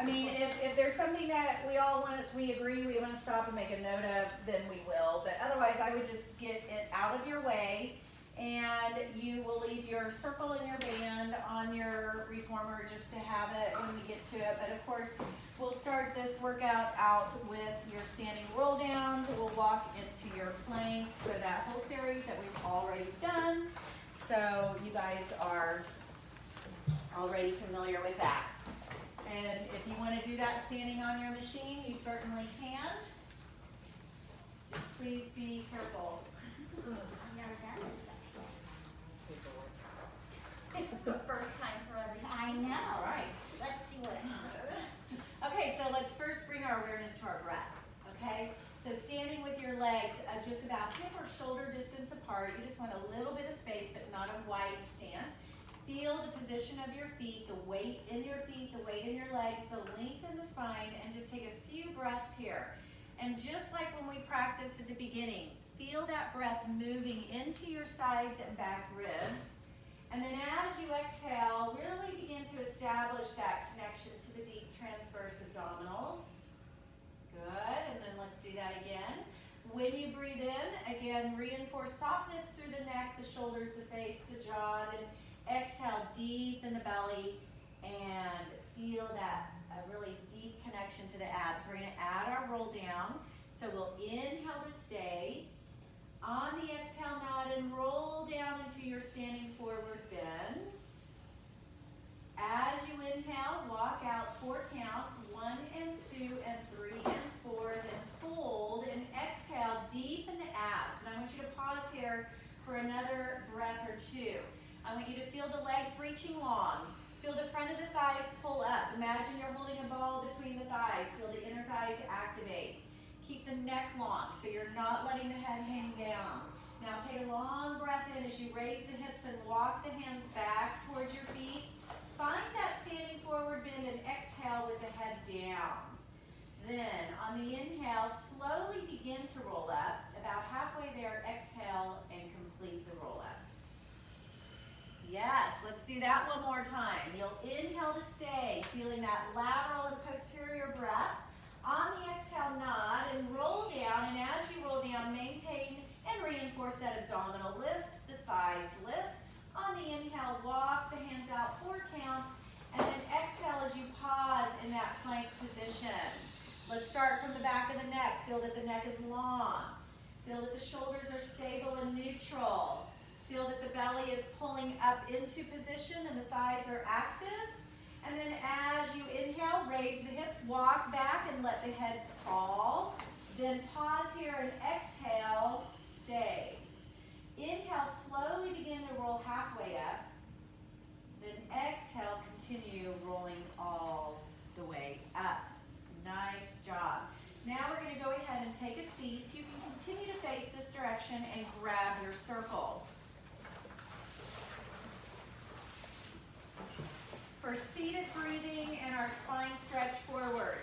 I mean, if there's something that we agree we want to stop and make a note of, then we will. But otherwise, I would just get it out of your way, and you will leave your circle and your band on your reformer just to have it when we get to it. But of course, we'll start this workout out with your standing roll downs. We'll walk into your plank, so that whole series that we've already done. So you guys are already familiar with that. And if you want to do that standing on your machine, you certainly can. Just please be careful. I've never done this. It's the first time for everything. I know. All right. Let's see what happens. Okay, so let's first bring our awareness to our breath. Okay, so standing with your legs just about hip or shoulder distance apart. You just want a little bit of space, but not a wide stance. Feel the position of your feet, the weight in your feet, the weight in your legs, the length in the spine, and just take a few breaths here. And just like when we practiced at the beginning, feel that breath moving into your sides and back ribs. And then as you exhale, really begin to establish that connection to the deep transverse abdominals. Good, and then let's do that again. When you breathe in, again, reinforce softness through the neck, the shoulders, the face, the jaw, then exhale deep in the belly and feel that really deep connection to the abs. We're going to add our roll down. So we'll inhale to stay. On the exhale, nod and roll down into your standing forward bend. As you inhale, walk out 4 counts, 1 and 2 and 3 and 4, then hold and exhale deep in the abs. And I want you to pause here for another breath or two. I want you to feel the legs reaching long. Feel the front of the thighs pull up. Imagine you're holding a ball between the thighs. Feel the inner thighs activate. Keep the neck long so you're not letting the head hang down. Now take a long breath in as you raise the hips and walk the hands back towards your feet. Find that standing forward bend and exhale with the head down. Then on the inhale, slowly begin to roll up. About halfway there, exhale and complete the roll up. Yes, let's do that one more time. You'll inhale to stay, feeling that lateral and posterior breath. On the exhale, nod and roll down, and as you roll down, maintain and reinforce that abdominal lift, the thighs lift. On the inhale, walk the hands out 4 counts, and then exhale as you pause in that plank position. Let's start from the back of the neck. Feel that the neck is long. Feel that the shoulders are stable and neutral. Feel that the belly is pulling up into position and the thighs are active. And then as you inhale, raise the hips, walk back and let the head fall. Then pause here and exhale, stay. Inhale, slowly begin to roll halfway up. Then exhale, continue rolling all the way up. Nice job. Now we're going to go ahead and take a seat. You can continue to face this direction and grab your circle. For seated breathing and our spine stretch forward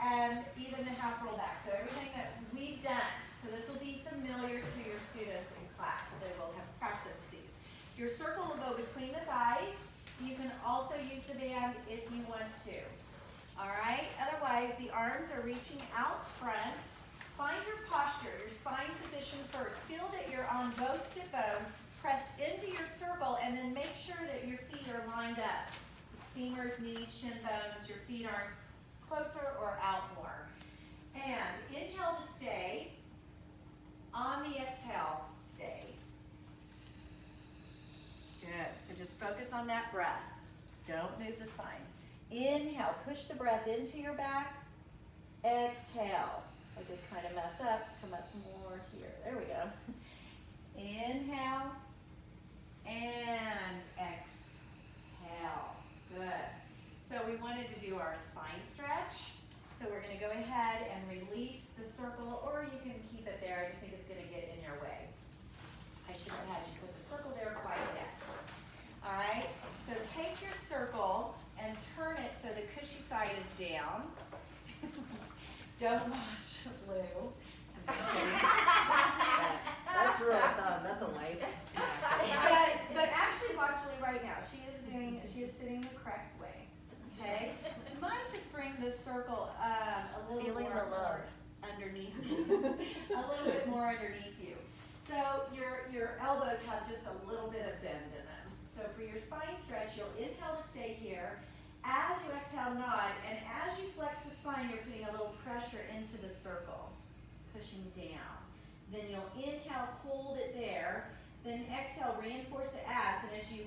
and even the half roll back. So everything that we've done. So this will be familiar to your students in class. They will have practiced these. Your circle will go between the thighs. You can also use the band if you want to. All right, otherwise the arms are reaching out front. Find your posture, your spine position first. Feel that you're on both sit bones. Press into your circle and then make sure that your feet are lined up. Femurs, knees, shin bones, your feet aren't closer or out more. And inhale to stay. On the exhale, stay. Good, so just focus on that breath. Don't move the spine. Inhale, push the breath into your back. Exhale. I did kind of mess up. Come up more here. There we go. Inhale and exhale. Good. So we wanted to do our spine stretch. So we're going to go ahead and release the circle, or you can keep it there. I just think it's going to get in your way. I shouldn't have had you put the circle there quite yet. All right, so take your circle and turn it so the cushy side is down. Don't watch Lou. I'm just kidding. That's really fun. That's a life. But actually watch Lou right now. She is sitting the correct way. Okay? You might just bring this circle a little Feeling more the love. underneath you. A little bit more underneath you. So your elbows have just a little bit of bend in them. So for your spine stretch, you'll inhale to stay here. As you exhale, nod, and as you flex the spine, you're putting a little pressure into the circle, pushing down. Then you'll inhale, hold it there. Then exhale, reinforce the abs, and as you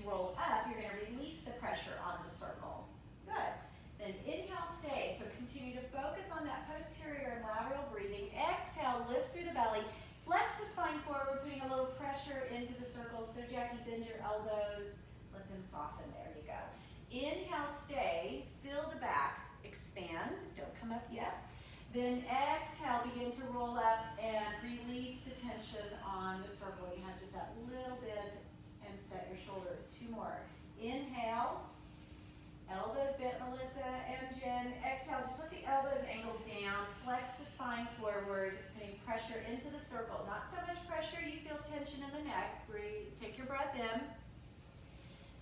roll up, you're gonna release the pressure on the circle. Good. Then inhale, stay. So continue to focus on that posterior and lateral breathing. Exhale, lift through the belly. Flex the spine forward, putting a little pressure into the circle. So Jackie, bend your elbows, let them soften. There you go. Inhale, stay, fill the back, expand, don't come up yet. Then exhale, begin to roll up and release the tension on the circle. You have just that little bit and set your shoulders. 2 more. Inhale, elbows bent, Melissa and Jen. Exhale, just let the elbows angle down, flex the spine forward, putting pressure into the circle. Not so much pressure, you feel tension in the neck. Breathe, take your breath in.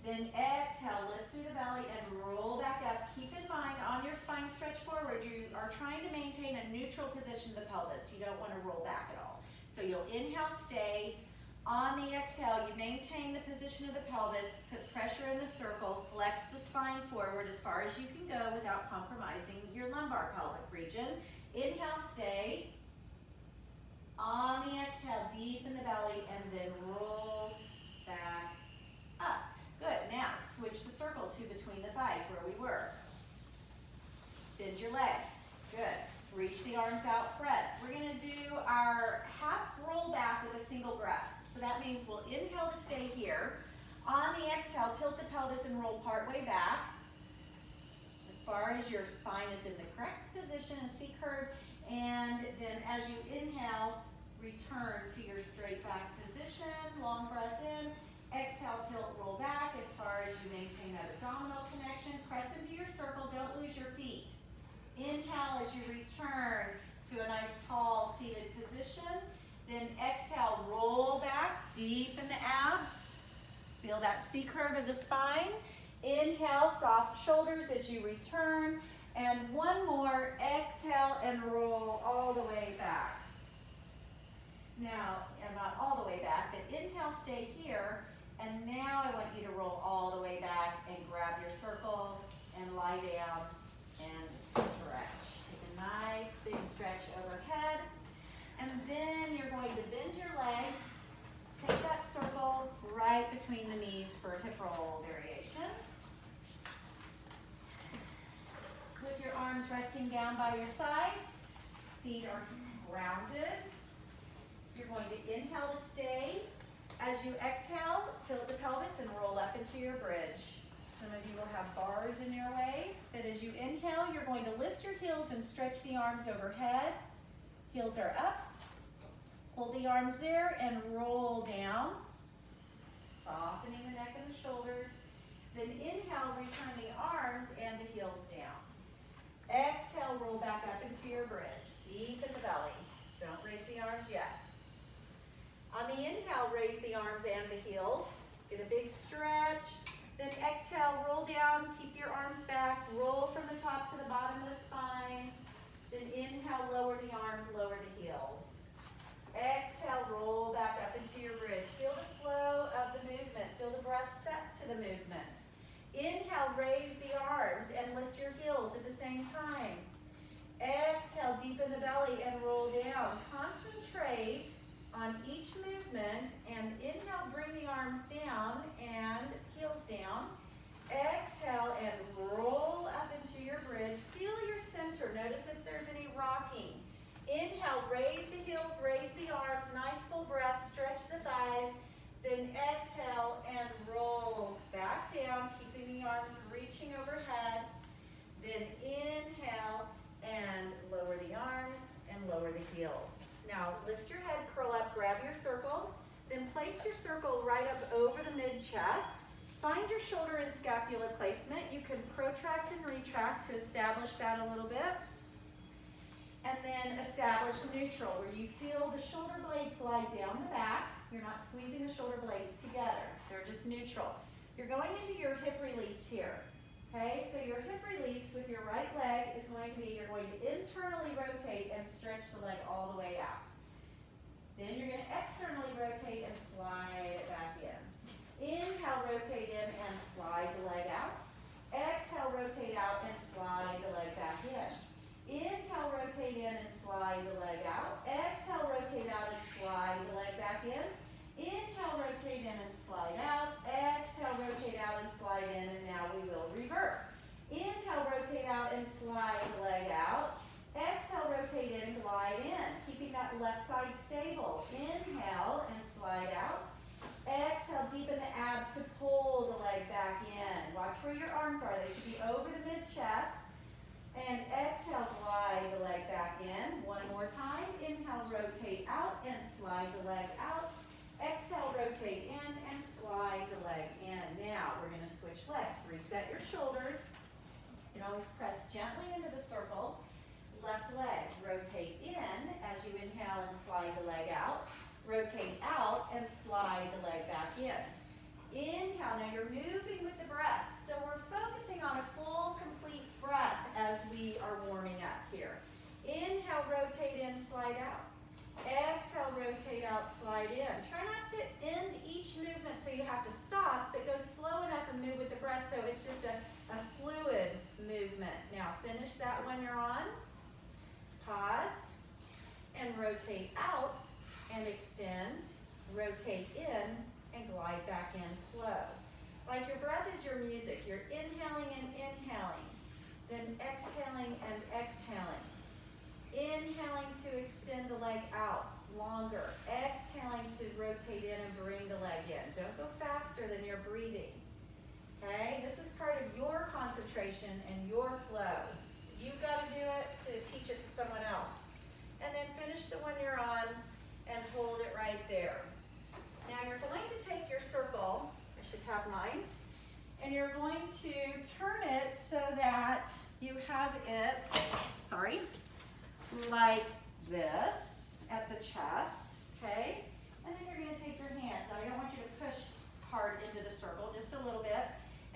Then exhale, lift through the belly and roll back up. Keep in mind, on your spine stretch forward, you are trying to maintain a neutral position of the pelvis. You don't want to roll back at all. So you'll inhale, stay. On the exhale, you maintain the position of the pelvis, put pressure in the circle, flex the spine forward as far as you can go without compromising your lumbar pelvic region. Inhale, stay. On the exhale, deepen the belly and then roll back up. Good, now switch the circle to between the thighs where we were. Bend your legs, good. Reach the arms out front. We're gonna do our half roll back with a single breath. So that means we'll inhale to stay here. On the exhale, tilt the pelvis and roll partway back. As far as your spine is in the correct position, a C curve. And then as you inhale, return to your straight back position. Long breath in. Exhale, tilt, roll back as far as you maintain that abdominal connection. Press into your circle, don't lose your feet. Inhale as you return to a nice tall seated position. Then exhale, roll back, deepen the abs. Feel that C curve of the spine. Inhale, soft shoulders as you return. And one more, exhale and roll all the way back. Now, and not all the way back, but inhale, stay here. And now I want you to roll all the way back and grab your circle and lie down and stretch. Take a nice big stretch overhead. And then you're going to bend your legs. Take that circle right between the knees for a hip roll variation. With your arms resting down by your sides. Feet are grounded. You're going to inhale to stay. As you exhale, tilt the pelvis and roll up into your bridge. Some of you will have bars in your way, but as you inhale, you're going to lift your heels and stretch the arms overhead. Heels are up. Hold the arms there and roll down, softening the neck and the shoulders. Then inhale, return the arms and the heels down. Exhale, roll back up into your bridge. Deepen the belly. Don't raise the arms yet. On the inhale, raise the arms and the heels. Get a big stretch. Then exhale, roll down, keep your arms back. Roll from the top to the bottom of the spine. Then inhale, lower the arms, lower the heels. Exhale, roll back up into your bridge. Feel the flow of the movement. Feel the breath set to the movement. Inhale, raise the arms and lift your heels at the same time. Exhale, deepen the belly and roll down. Concentrate on each movement, and inhale, bring the arms down and heels down. Exhale and roll up into your bridge. Feel your center. Notice if there's any rocking. Inhale, raise the heels, raise the arms. Nice full breath. Stretch the thighs. Then exhale and roll back down, keeping the arms reaching overhead. Then inhale and lower the arms and lower the heels. Now lift your head, curl up, grab your circle, then place your circle right up over the mid-chest. Find your shoulder and scapula placement. You can protract and retract to establish that a little bit. And then establish neutral, where you feel the shoulder blades slide down the back. You're not squeezing the shoulder blades together. They're just neutral. You're going into your hip release here. Okay, so your hip release with your right leg is going to be, you're going to internally rotate and stretch the leg all the way out. Then you're going to externally rotate and slide it back in. Inhale, rotate in and slide the leg out. Exhale, rotate out and slide the leg back in. Inhale, rotate in and slide the leg out. Exhale, rotate out and slide the leg back in. Inhale, rotate in and slide out. Exhale, rotate out and slide in, and now we will reverse. Inhale, rotate out and slide the leg out. Exhale, rotate in, glide in, keeping that left side stable. Inhale and slide out. Exhale, deepen the abs to pull the leg back in. Watch where your arms are. They should be over the mid-chest. And exhale, glide the leg back in. One more time. Inhale, rotate out and slide the leg out. Exhale, rotate in and slide the leg in. Now, we're going to switch legs. Reset your shoulders. And always press gently into the circle. Left leg, rotate in as you inhale and slide the leg out. Rotate out and slide the leg back in. Inhale, now you're moving with the breath. So we're focusing on a full, complete breath as we are warming up here. Inhale, rotate in, slide out. Exhale, rotate out, slide in. Try not to end each movement so you have to stop, but go slow enough and move with the breath so it's just a fluid movement. Now finish that one you're on. Pause and rotate out and extend, rotate in and glide back in slow. Like your breath is your music. You're inhaling and inhaling, then exhaling and exhaling. Inhaling to extend the leg out longer. Exhaling to rotate in and bring the leg in. Don't go faster than you're breathing. Okay? This is part of your concentration and your flow. You've got to do it to teach it to someone else. And then finish the one you're on and hold it right there. Now you're going to take your circle, I should have mine, and you're going to turn it so that you have it, like this at the chest, okay? And then you're going to take your hands. Now I don't want you to push hard into the circle, just a little bit.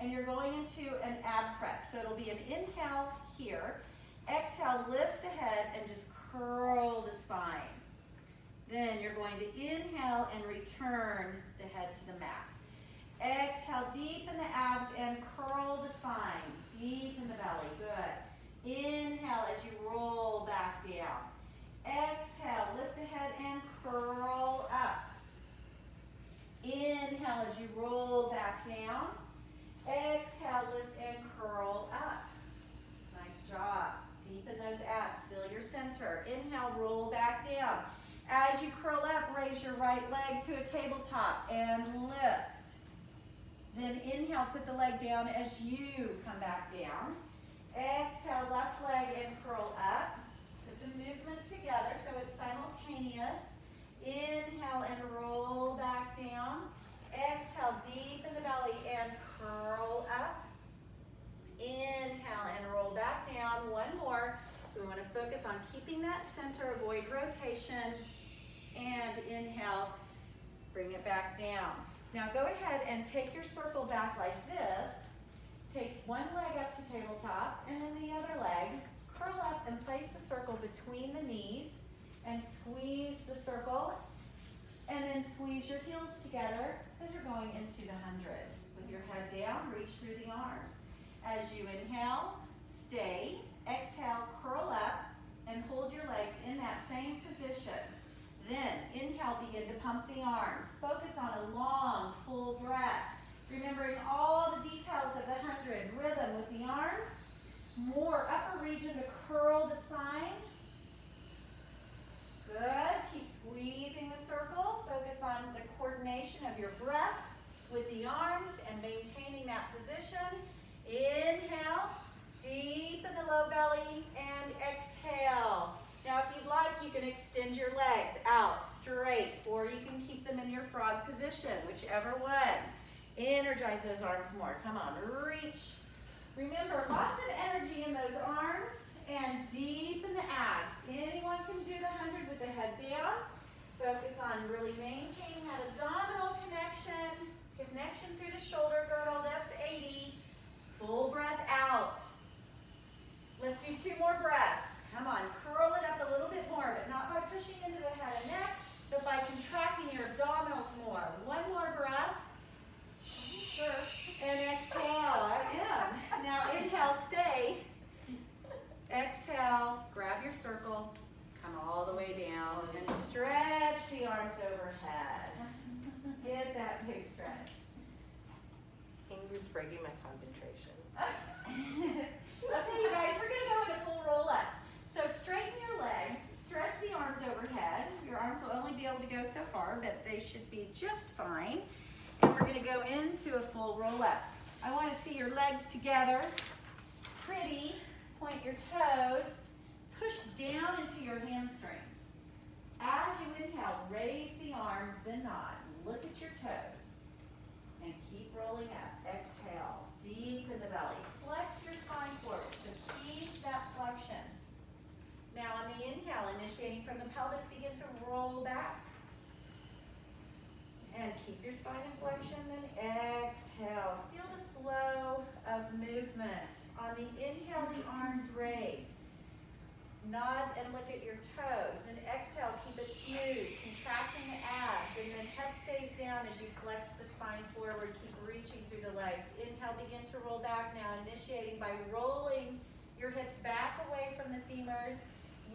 And you're going into an ab prep. So it'll be an inhale here. Exhale, lift the head and just curl the spine. Then you're going to inhale and return the head to the mat. Exhale, deepen the abs and curl the spine. Deepen the belly, good. Inhale as you roll back down. Exhale, lift the head and curl up. Inhale as you roll back down. Exhale, lift and curl up. Nice job. Deepen those abs. Feel your center. Inhale, roll back down. As you curl up, raise your right leg to a tabletop and lift. Then inhale, put the leg down as you come back down. Exhale, left leg and curl up. Put the movement together so it's simultaneous. Inhale and roll back down. Exhale, deepen the belly and curl up. Inhale and roll back down. One more. So we want to focus on keeping that center, avoid rotation. And inhale, bring it back down. Now go ahead and take your circle back like this. Take one leg up to tabletop and then the other leg. Curl up and place the circle between the knees and squeeze the circle. And then squeeze your heels together as you're going into the 100. With your head down, reach through the arms. As you inhale, stay. Exhale, curl up and hold your legs in that same position. Then inhale, begin to pump the arms. Focus on a long, full breath. Remembering all the details of the 100. Rhythm with the arms. More upper region to curl the spine. Good. Keep squeezing the circle. Focus on the coordination of your breath with the arms and maintaining that position. Inhale. Deepen the low belly and exhale. Now if you'd like, you can extend your legs out straight or you can keep them in your frog position, whichever one. Energize those arms more. Come on, reach. Remember, lots of energy in those arms and deepen the abs. Anyone can do the 100 with the head down. Focus on really maintaining that abdominal connection. Connection through the shoulder girdle, that's 80. Full breath out. Let's do 2 more breaths. Come on, curl it up a little bit more, but not by pushing into the head and neck, but by contracting your abdominals more. 1 more breath. Sure. And exhale. I am. Now inhale, stay. Exhale, grab your circle, come all the way down, and stretch the arms overhead. Get that big stretch. Ingrid's breaking my concentration. Okay, you guys, we're going to go into full roll-ups. So straighten your legs, stretch the arms overhead. Your arms will only be able to go so far, but they should be just fine. And we're going to go into a full roll-up. I want to see your legs together. Pretty. Point your toes. Push down into your hamstrings. As you inhale, raise the arms, then nod. Look at your toes. And keep rolling up. Exhale. Deep in the belly. Flex your spine forward. So keep that flexion. Now on the inhale, initiating from the pelvis, begin to roll back. And keep your spine in flexion, then exhale. Feel the flow of movement. On the inhale, the arms raise. Nod and look at your toes. And exhale, keep it smooth, contracting the abs. And then head stays down as you flex the spine forward. Keep reaching through the legs. Inhale, begin to roll back now, initiating by rolling your hips back away from the femurs.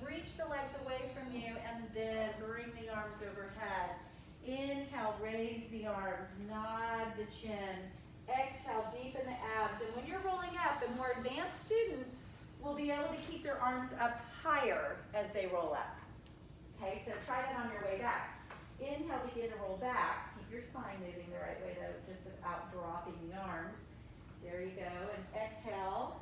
Reach the legs away from you, and then bring the arms overhead. Inhale, raise the arms, nod the chin. Exhale, deepen the abs. And when you're rolling up, a more advanced student will be able to keep their arms up higher as they roll up. Okay, so try that on your way back. Inhale, begin to roll back. Keep your spine moving the right way though, just without dropping the arms. There you go, and exhale.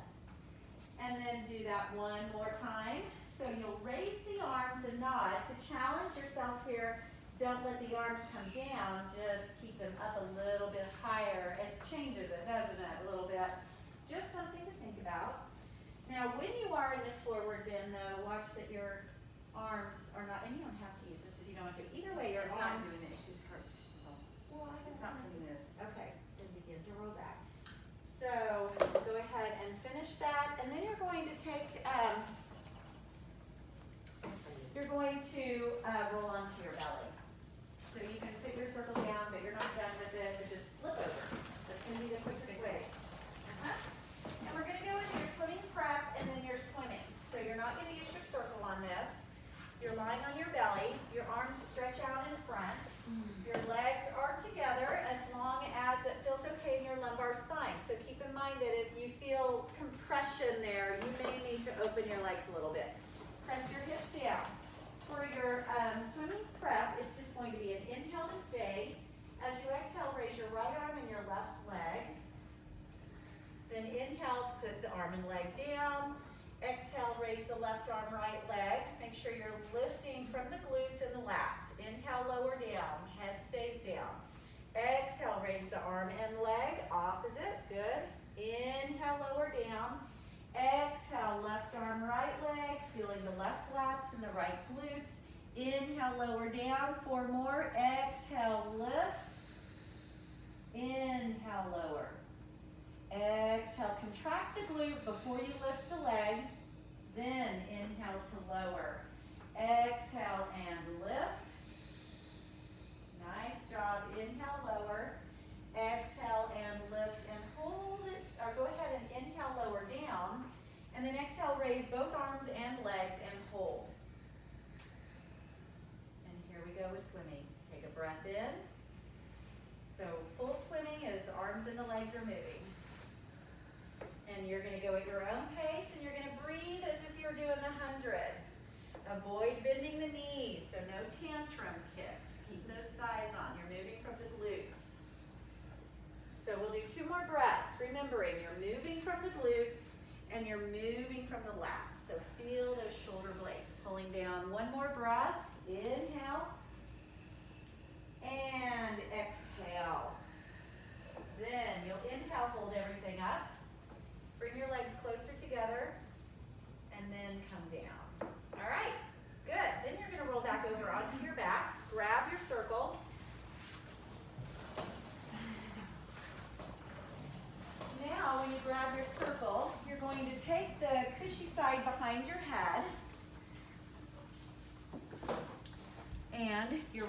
And then do that 1 more time. So you'll raise the arms and nod to challenge yourself here. Don't let the arms come down, just keep them up a little bit higher. It changes it, doesn't it, a little bit? Just something to think about. Now, when you are in this forward bend, though, watch that your arms are not, and you don't have to use this if you don't want to. Either way, your It's arms. not doing it, she's hurt. Well, I It's don't not want doing to. this. Okay, then begin to roll back. So go ahead and finish that, and then you're going to take, you're going to roll onto your belly. So you can put your circle down, but you're not done with it, but just flip over. That's going to be the quickest way. And we're going to go into your swimming prep and then your swimming. So you're not going to use your circle on this. You're lying on your belly. Your arms stretch out in front. Your legs are together as long as it feels okay in your lumbar spine. So keep in mind that if you feel compression there, you may need to open your legs a little bit. Press your hips down. For your swimming prep, it's just going to be an inhale to stay. As you exhale, raise your right arm and your left leg. Then inhale, put the arm and leg down. Exhale, raise the left arm, right leg. Make sure you're lifting from the glutes and the lats. Inhale, lower down. Head stays down. Exhale, raise the arm and leg. Opposite. Good. Inhale, lower down. Exhale, left arm, right leg. Feeling the left lats and the right glutes. Inhale, lower down. 4 more. Exhale, lift. Inhale, lower. Exhale, contract the glute before you lift the leg. Then inhale to lower. Exhale and lift. Nice job. Inhale, lower. Exhale and lift and hold it. Or go ahead and inhale, lower down. And then exhale, raise both arms and legs and hold. And here we go with swimming. Take a breath in. So full swimming is the arms and the legs are moving. And you're going to go at your own pace, and you're going to breathe as if you're doing the 100. Avoid bending the knees, so no tantrum kicks. Keep those thighs on. You're moving from the glutes. So we'll do 2 more breaths, remembering you're moving from the glutes and you're moving from the lats. So feel those shoulder blades pulling down. 1 more breath. Inhale. And exhale. Then you'll inhale, hold everything up. Bring your legs closer together, and then come down. All right, good. Then you're going to roll back over onto your back. Grab your circle. Now, when you grab your circle, you're going to take the cushy side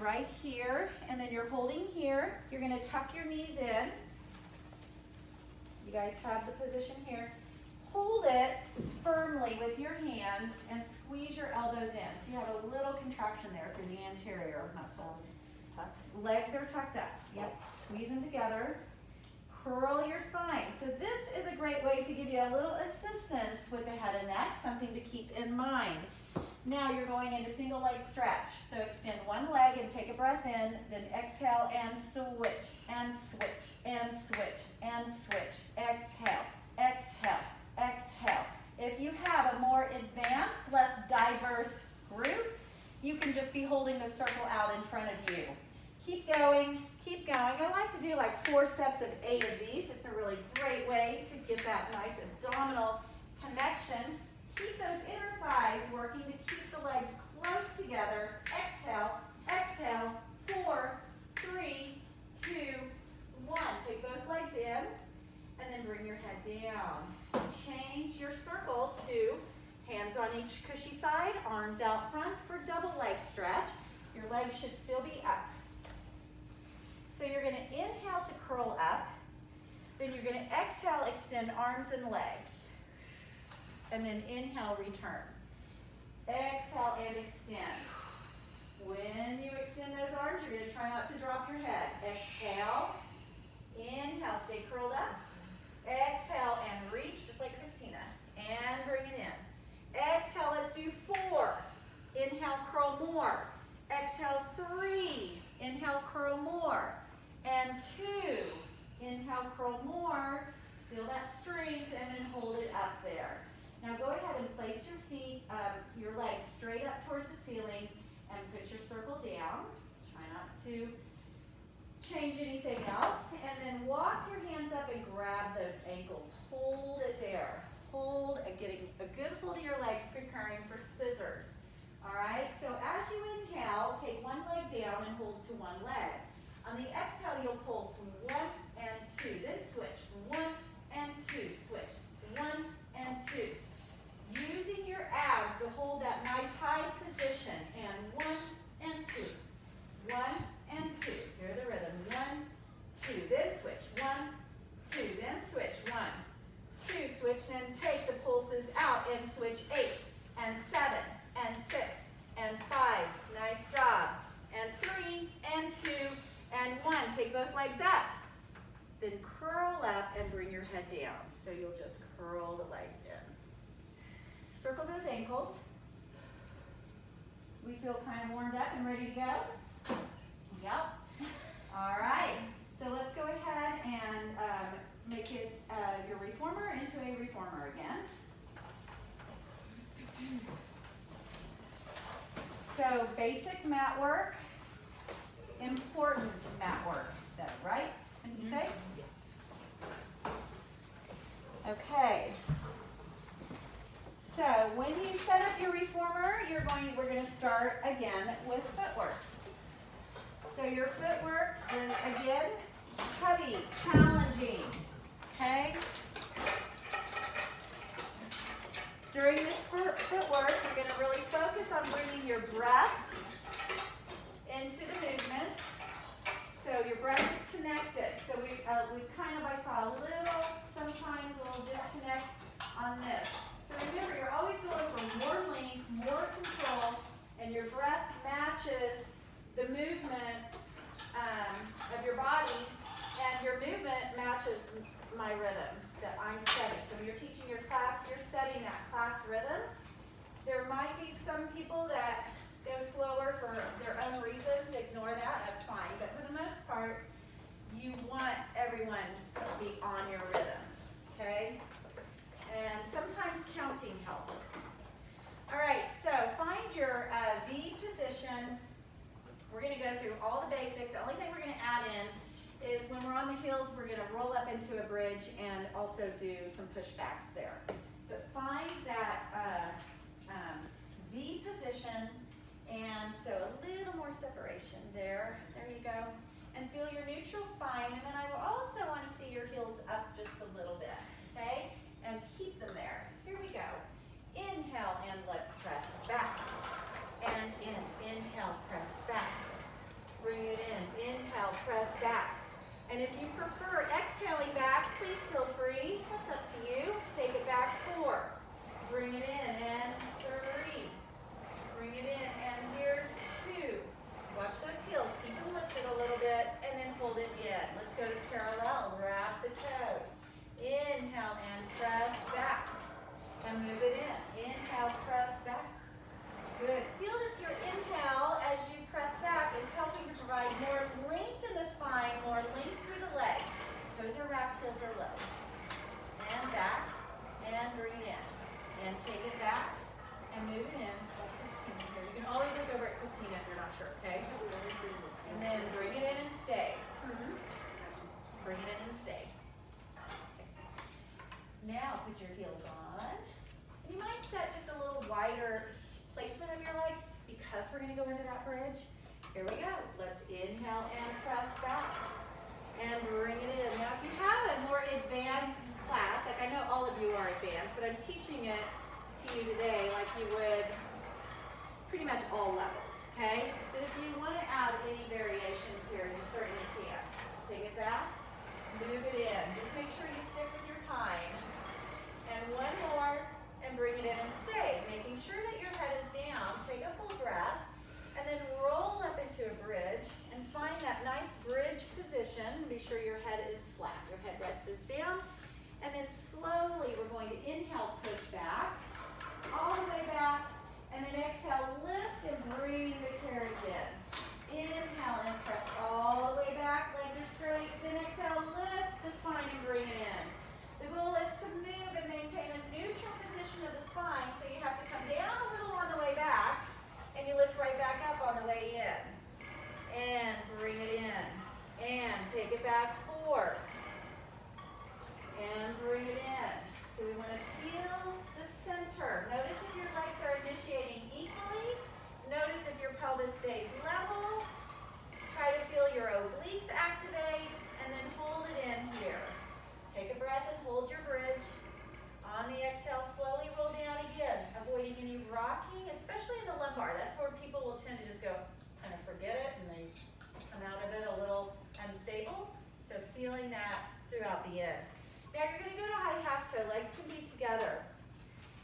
right here, and then you're holding here. You're gonna tuck your knees in. You guys have the position here. Hold it firmly with your hands and squeeze your elbows in. So you have a little contraction there through the anterior muscles. Legs are tucked up. Yep, squeeze them together. Curl your spine. So this is a great way to give you a little assistance with the head and neck, something to keep in mind. Now you're going into single leg stretch. So extend one leg and take a breath in, then exhale and switch, and switch, and switch, and switch. Exhale, exhale, exhale. If you have a more advanced, less diverse group, you can just be holding the circle out in front of you. Keep going, keep going. I like to do like 4 sets of 8 of these. It's a really great way to get that nice abdominal connection. Keep those inner thighs working to keep the legs close together. Exhale, exhale, 4, 3, 2, 1. Take both legs in, and then bring your head down. Change your circle to hands on each cushy side, arms out front for double leg stretch. Your legs should still be up. So you're going to inhale to curl up, then you're going to exhale, extend arms and legs, and then inhale, return. Exhale and extend. When you extend those arms, you're going to try not to drop your head. Exhale, inhale, stay curled up. Exhale and reach, just like Christina, and bring it in. Exhale, let's do 4. Inhale, curl more. Exhale, 3. Inhale, curl more. And 2. Inhale, curl more. Feel that strength, and then hold it up there. Now go ahead and place your feet, your legs straight up towards the ceiling, and put your circle down. Try not to change anything else. And then walk your hands up and grab those ankles. Hold it there. Hold, getting a good hold of your legs, preparing for scissors. All right, so as you inhale, take one leg down and hold to one leg. On the exhale, you'll pulse 1 and 2, then switch. 1 and 2, switch. 1 and 2. Using your abs to hold that nice high position. And 1 and 2. 1 and 2. Hear the rhythm. 1, 2. Then switch. 1, 2. Then switch. 1, 2. Switch and take the pulses out and switch 8 and 7 and 6 and 5. Nice job. And 3 and 2 and 1. Take both legs up. Then curl up and bring your head down. So you'll just curl the legs in. Circle those ankles. We feel kind of warmed up and ready to go? Yep. All right. So let's go ahead and make it your reformer into a reformer again. So basic mat work, important mat work, though, right? Wouldn't you say? Okay. So when you set up your reformer, we're going to start again with footwork. So your footwork is again heavy, challenging. Okay. During this footwork, you're going to really focus on bringing your breath into the movement. So your breath is connected. So I saw sometimes a little disconnect on this. So remember, you're always going for more length, more control, and your breath matches the movement of your body, and your movement matches my rhythm that I'm setting. So when you're teaching your class, you're setting that class rhythm. There might be some people that go slower for their own reasons. Ignore that, that's fine. But for the most part, you want everyone to be on your rhythm, okay? And sometimes counting helps. All right, so find your V position. We're going to go through all the basic. The only thing we're going to add in is when we're on the heels, we're going to roll up into a bridge and also do some pushbacks there. But find that V position, and so a little more separation there. There you go. And feel your neutral spine, and then I will also want to see your heels up just a little bit, okay? And keep them there. Here we go. Inhale, and let's press back. And inhale, press back. because we're gonna go into that bridge. Here we go. Let's inhale and press back. And bring it in. Now if you have a more advanced class, like I know all of you are advanced, but I'm teaching it to you today like you would pretty much all levels, okay? But if you want to add any variations here, you certainly can. Take it back, move it in. Just make sure you stick with your time. And one more, and bring it in and stay. Making sure that your head is down. Take a full breath, and then roll up into a bridge, and find that nice bridge position. Be sure your head is flat. Your headrest is down. And then slowly we're going to inhale, push back, all the way back, and then exhale, lift and bring the carriage in. Inhale and press all the way back, legs are straight. Then exhale, lift the spine and bring it in. The goal is to move and maintain a neutral position of the spine, so you have to come down a little on the way back, and you lift right back up on the way in. And bring it in. And take it back, 4. And bring it in. So we want to feel the center. Notice if your legs are initiating equally. Notice if your pelvis stays level. Try to feel your obliques activate, and then hold it in here. Take a breath and hold your bridge. On the exhale, slowly roll down again, avoiding any rocking, especially in the lumbar. That's where people will tend to just go, kind of forget it, and they come out of it a little unstable. So feeling that throughout the end. Now you're going to go to high half toe. Legs can be together.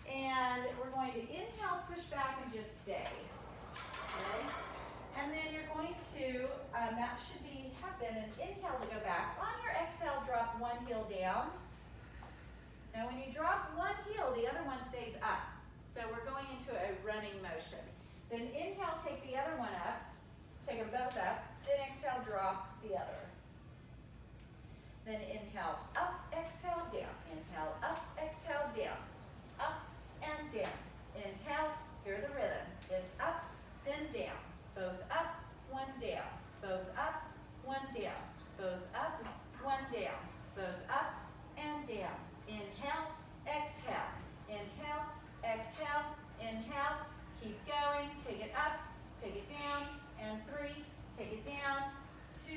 And we're going to inhale, push back, and just stay. Okay? And then you're going to, that should have been an inhale to go back. On your exhale, drop one heel down. Now when you drop one heel, the other one stays up. So we're going into a running motion. Then inhale, take the other one up. Take them both up. Then exhale, drop the other. Then inhale, up, exhale, down. Inhale, up, exhale, down. Up and down. Inhale, hear the rhythm. It's up, then down. Both up, one down. Both up, one down. Both up, one down. Both up and down. Inhale, exhale. Inhale, exhale, inhale. Keep going. Take it up, take it down. And 3, take it down. 2,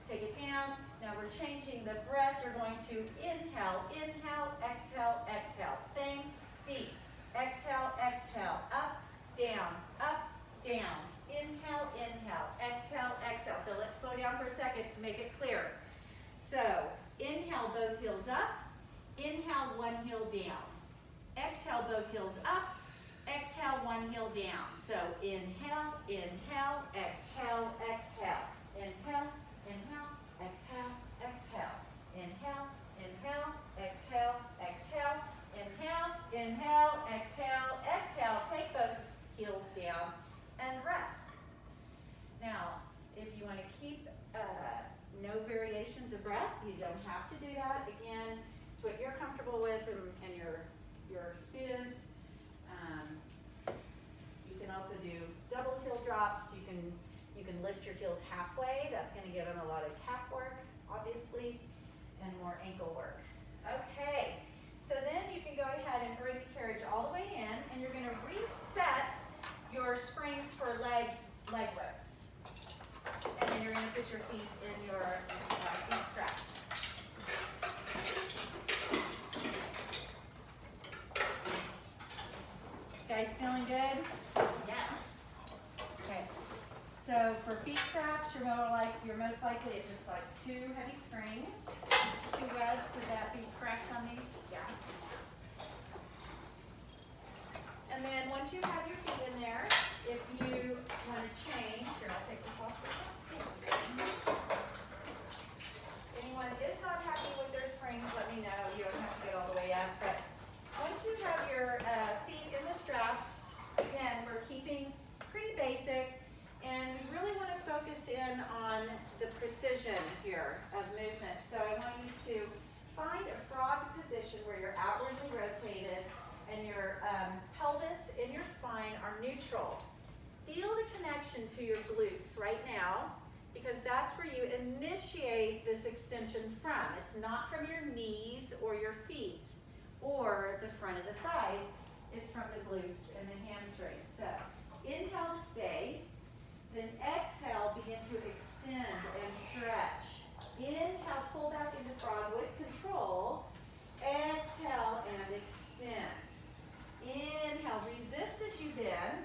take it down. Now we're changing the breath. You're going to inhale, inhale, exhale, exhale. Same beat. Exhale, exhale. Up, down, down. Inhale, inhale, exhale, exhale. So let's slow down for a second to make it clear. So inhale, both heels up. Inhale, one heel down. Exhale, both heels up. Exhale, one heel down. So inhale, inhale, exhale, exhale. Inhale, inhale, exhale, exhale. Inhale, inhale, exhale, exhale. Inhale, inhale, exhale, exhale. Take both heels down and rest. Now, if you want to keep no variations of breath, you don't have to do that. Again, it's what you're comfortable with and your students. You can also do double heel drops. You can lift your heels halfway. That's going to give them a lot of calf work, obviously, and more ankle work. Okay, so then you can go ahead and bring the carriage all the way in, and you're going to reset your springs for leg ropes. And then you're going to put your feet in your feet straps. Guys feeling good? Yes. Okay. So for feet straps, you're most likely at just like 2 heavy springs, 2 rods. Would that be correct on these? Yeah. And then once you have your feet in there, if you want to change, here, I'll take this off. Anyone is not happy with their springs, let me know. You don't have to get all the way up. But once you have your feet in the straps, again, we're keeping pretty basic, and we really want to focus in on the precision here of movement. So I want you to find a frog position where you're outwardly rotated and your pelvis and your spine are neutral. Feel the connection to your glutes right now, because that's where you initiate this extension from. It's not from your knees or your feet or the front of the thighs. It's from the glutes and the hamstrings. So Inhale to stay. Then exhale, begin to extend and stretch. Inhale, pull back into frog with control. Exhale and extend. Inhale, resist as you bend.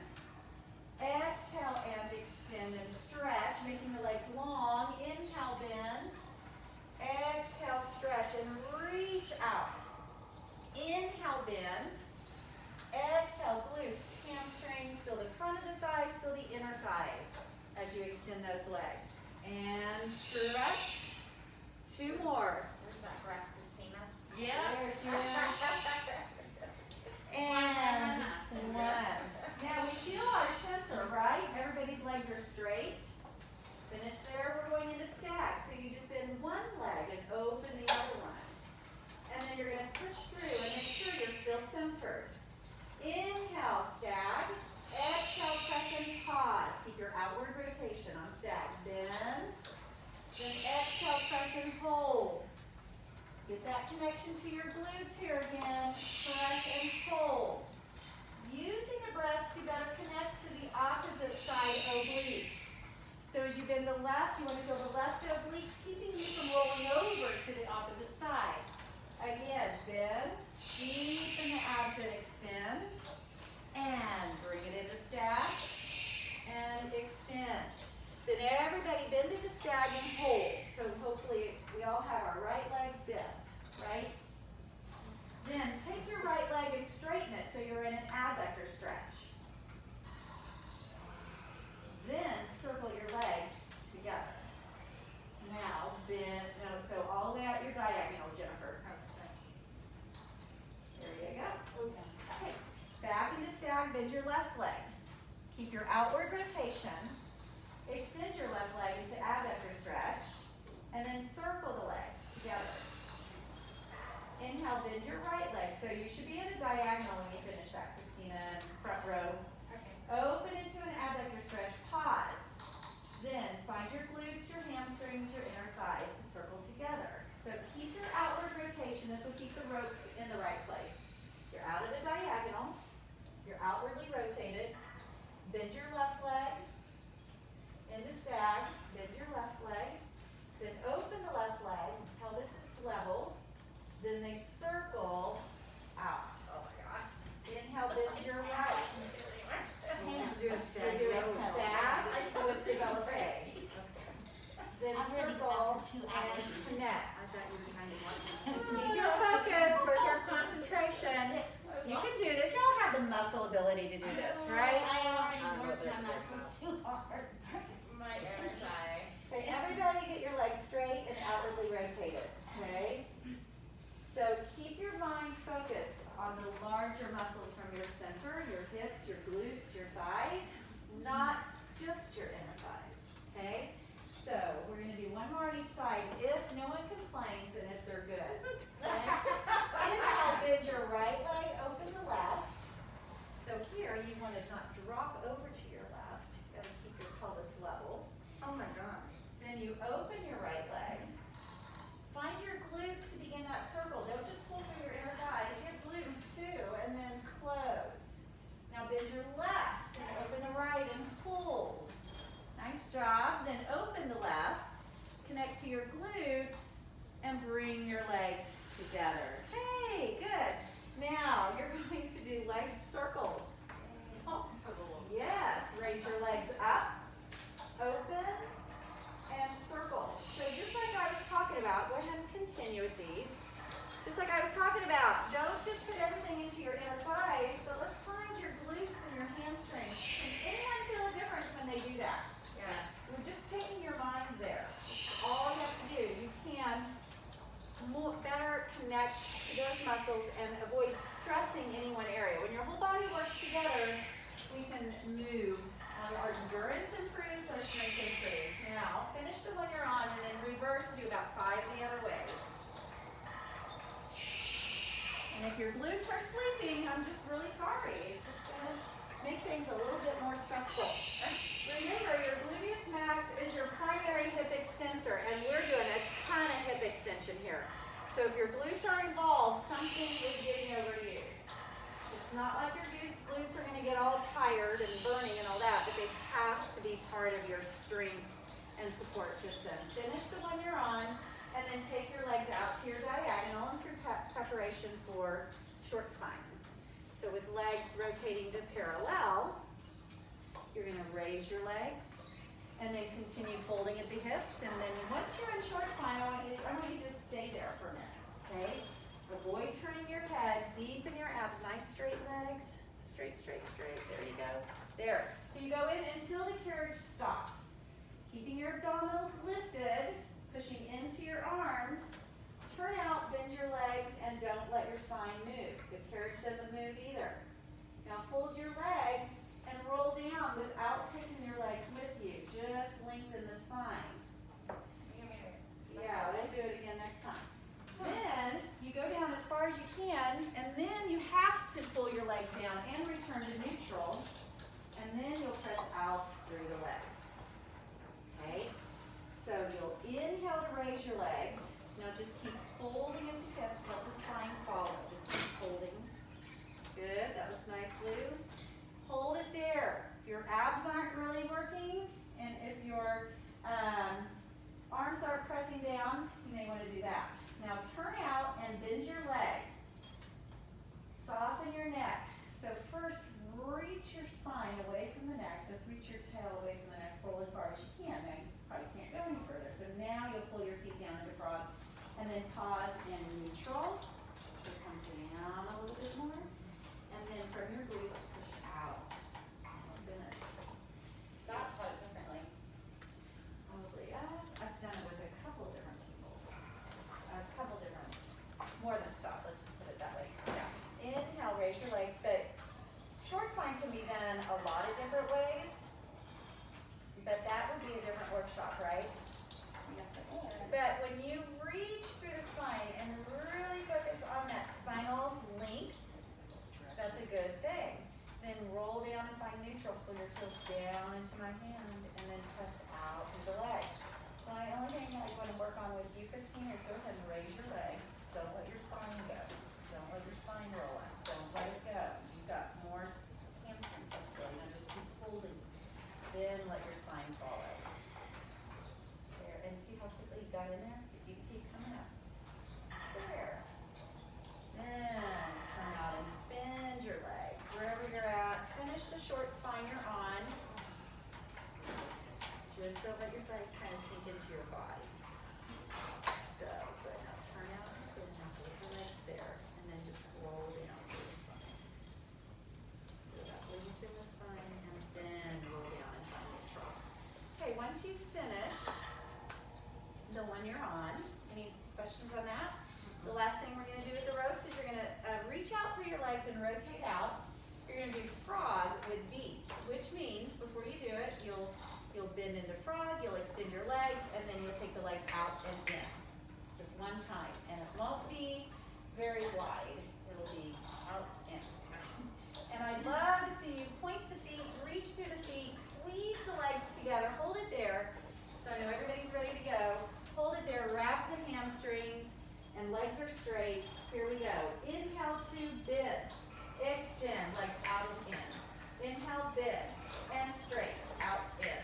Exhale and extend and stretch, making the legs long. Inhale, bend. Exhale, stretch and reach out. Inhale, bend. Exhale, glutes, hamstrings, feel the front of the thighs, feel the inner thighs as you extend those legs. And stretch. 2 more. There's that breath, Christina. Yeah. There she is. And 1. Now we feel our center, right? Everybody's legs are straight. Finish there, we're going into stag. So you just bend one leg and open the other one. And then you're gonna push through and make sure you're still centered. Inhale, stag. Exhale, press and pause. Keep your outward rotation on stag. Bend. Then exhale, press and hold. Get that connection to your glutes here again. Press and hold. Using the breath to better connect to the opposite side obliques. So as you bend the left, you want to feel the left obliques keeping you from rolling over to the opposite side. Again, bend, deepen the abs and extend. And bring it into stag. And extend. Then everybody bend into stag and hold. So hopefully we all have our right leg bent, right? Then take your right leg and straighten it so you're in an abductor stretch. Then circle your legs together. Now bend, so all the way out your diagonal, Jennifer. There you go. Okay. Back into stag, bend your left leg. Keep your outward rotation. Extend your left leg into abductor stretch. And then circle the legs together. Inhale, bend your right leg. So you should be in a diagonal when you finish that, Christina, front row. Okay. Open into an abductor stretch. Pause. Then find your glutes, your hamstrings, your inner thighs to circle together. So keep your outward rotation. This will keep the ropes in the right place. You're out of the diagonal. You're outwardly rotated. Bend your left leg into stag. Bend your left leg. Then open the left leg. Pelvis is level. Then they circle out. Oh my God. Inhale, bend your right. We're doing stag. We're doing stag with develop A. Then I've already circle done for 2 and hours. connect. I thought you were trying to watch Keep your focus. Where's our concentration? You can do this. Y'all have the muscle ability to do this, right? I already I know worked they're my muscles too hard. My inner thigh. Okay, everybody get your legs straight and outwardly rotated, okay? So keep your mind focused on the larger muscles from your center, your hips, your glutes, your thighs, not just your inner thighs, okay? So we're gonna do one more on each side if no one complains and if they're good, okay? Inhale, bend your right leg, open the left. So here you wanna not drop over to your left, you gotta keep your pelvis level. Oh my gosh. Then you open your right leg. Find your glutes to begin that circle. Don't just pull through your inner thighs, your glutes too, and then close. Now bend your left and open the right and hold. Nice job. Then open the left, connect to your glutes, and bring your legs together. Hey, good. Now you're going to do leg circles. Oh, yes, raise your legs up, open, and circle. So just like I was talking about, go ahead and continue with these. Just like I was talking about, don't just put everything into your inner thighs, but let's find your glutes and your hamstrings. Can anyone feel a difference when they do that? Yes. We're just taking your mind there. That's all you have to do. You can better connect to those muscles and avoid stressing any one area. When your whole body works together, we can move. Our endurance improves, our strength improves. Now, finish the one you're on and then reverse and do about 5 the other way. And if your glutes are sleeping, I'm just really sorry. It's just going to make things a little bit more stressful. Remember, your gluteus max is your primary hip extensor, and we're doing a ton of hip extension here. So if your glutes are involved, something is getting overused. It's not like your glutes are going to get all tired and burning and all that. support system. Finish the one you're on, and then take your legs out to your diagonal in preparation for short spine. So with legs rotating to parallel, you're gonna raise your legs, and then continue folding at the hips, and then once you're in short spine, I want you to just stay there for a minute, okay? Avoid turning your head, deepen your abs, nice straight legs, straight, straight, straight, there you go. There, so you go in until the carriage stops. Keeping your abdominals lifted, pushing into your arms, turn out, bend your legs, and don't let your spine move. The carriage doesn't move either. Now hold your legs and roll down without taking your legs with you. Just lengthen the spine. Yeah, we'll do it again next time. Then you go down as far as you can, and then you have to pull your legs down and return to neutral, and then you'll press out through the legs. Okay? So you'll inhale to raise your legs. Now just keep folding at the hips, let the spine follow. Just keep folding. Good, that looks nice, Lou. Hold it there. If your abs aren't really working, and if your arms aren't pressing down, you may want to do that. Now turn out and bend your legs. Soften your neck. So first, reach your spine away from the neck. So reach your tail away from the neck. Pull as far as you can. Now you probably can't go any further. So now you'll pull your feet down into frog. And then pause in neutral. So come down a little bit more. And then from your glutes, push out. Finish. Stop, taught it differently. Probably. I've done it with a couple different people. More than stop, let's just put it that way. Yeah. Inhale, raise your legs, but short spine can be done a lot of different ways. But that would be a different workshop, right? Yes, it would. But when you reach through the spine and really focus on that spinal length, that's a good thing. Then roll down and find neutral. Pull your heels down into my hand and then press out through the legs. So the only thing I want to work on with you, Christine, is go ahead and raise your legs. Don't let your spine go. Don't let your spine roll out. Don't let it go. You've got more hamstring flexibility. Now just keep holding. Then let your spine follow. There, and see how quickly you got in there? If you keep coming up. There. Then turn out and bend your legs wherever you're at. Finish the short spine you're on. Just don't let your legs kind of sink into your body. So good. Now turn out and bend. Now hold your legs there, and then just roll down through the spine. Feel that length in the spine, and then roll down and find neutral. Okay, once you finish the one you're on, any questions on that? The last thing we're going to do with the ropes is you're going to reach out through your legs and rotate out. You're going to do frog with beach, which means before you do it, you'll bend into frog, you'll extend your legs, and then you'll take the legs out and in. Just one time. And it won't be very wide. It'll be out in. And I'd love to see you point the feet, reach through the feet, squeeze the legs together, hold it there. So I know everybody's ready to go. Hold it there, wrap the hamstrings, and legs are straight. Here we go. Inhale to bend. Extend, legs out and in. Inhale, bend, and straight, out, in.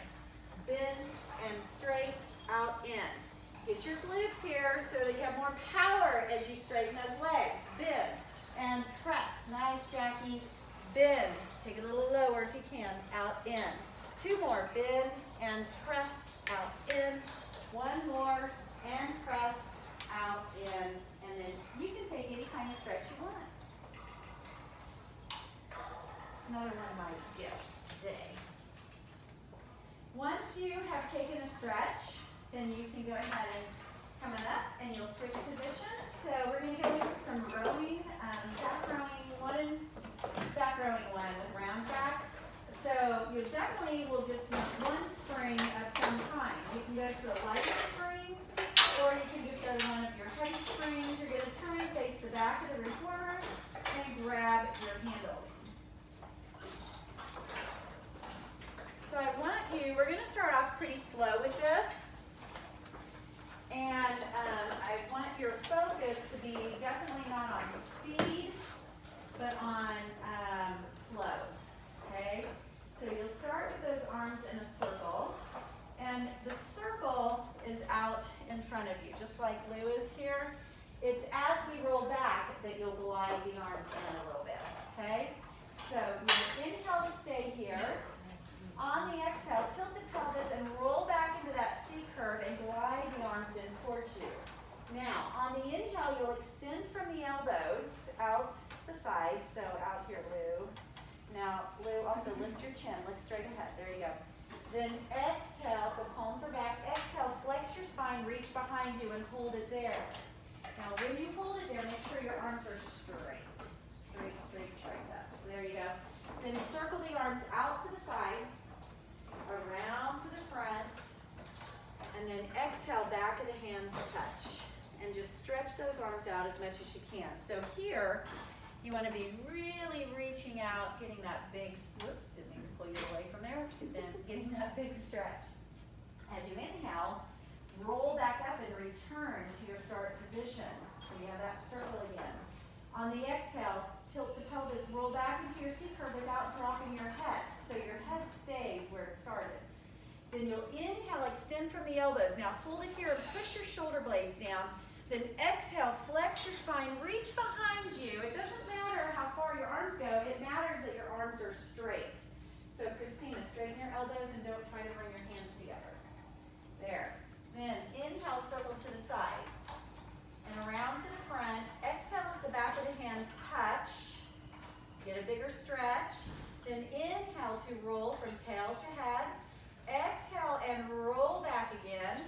Bend and straight, out, in. Get your glutes here so that you have more power as you straighten those legs. Bend and press. Nice, Jackie. Bend. Take it a little lower if you can. Out, in. Two more. Bend and press. Out, in. One more. And press. Out, in. And then you can take any kind of stretch you want. It's another one of my gifts today. Once you have taken a stretch, then you can go ahead and come on up and you'll switch positions. So we're going to go into some rowing, back rowing one with round back. So you definitely will just want one spring of some kind. You can go to a lighter spring, or you can just go to one of your heavy springs. You're going to turn and face the back of the reformer and grab your handles. So I want you, we're going to start off pretty slow with this. And I want your focus to be definitely not on speed, but on flow, okay? So you'll start with those arms in a circle. And the circle inhale to stay here. On the exhale, tilt the pelvis and roll back into that C curve and glide the arms in towards you. Now, on the inhale, you'll extend from the elbows out to the sides. So out here, Lou. Now, Lou, also lift your chin. Look straight ahead. There you go. Then exhale, so palms are back. Exhale, flex your spine, reach behind you and hold it there. Now, when you hold it there, make sure your arms are straight. Straight triceps. There you go. Then circle the arms out to the sides, around to the front, and then exhale, back of the hands touch. And just stretch those arms out as much as you can. So here, you want to be really reaching out, getting that big, whoops, didn't mean to pull you away from there, then getting that big stretch. As you inhale, roll back up and return to your start position. So you have that circle again. On the exhale, tilt the pelvis, roll back into your C curve without dropping your head. So your head stays where it started. Then you'll inhale, extend from the elbows. Now hold it here and push your shoulder blades down. Then exhale, flex your spine, reach behind you. It doesn't matter how far your arms go, it matters that your arms are straight. So Christina, straighten your elbows and don't try to bring your hands together. There. Then inhale, circle to the sides. And around to the front. Exhale as the back of the hands touch. Get a bigger stretch. Then inhale to roll from tail to head. Exhale and roll back again.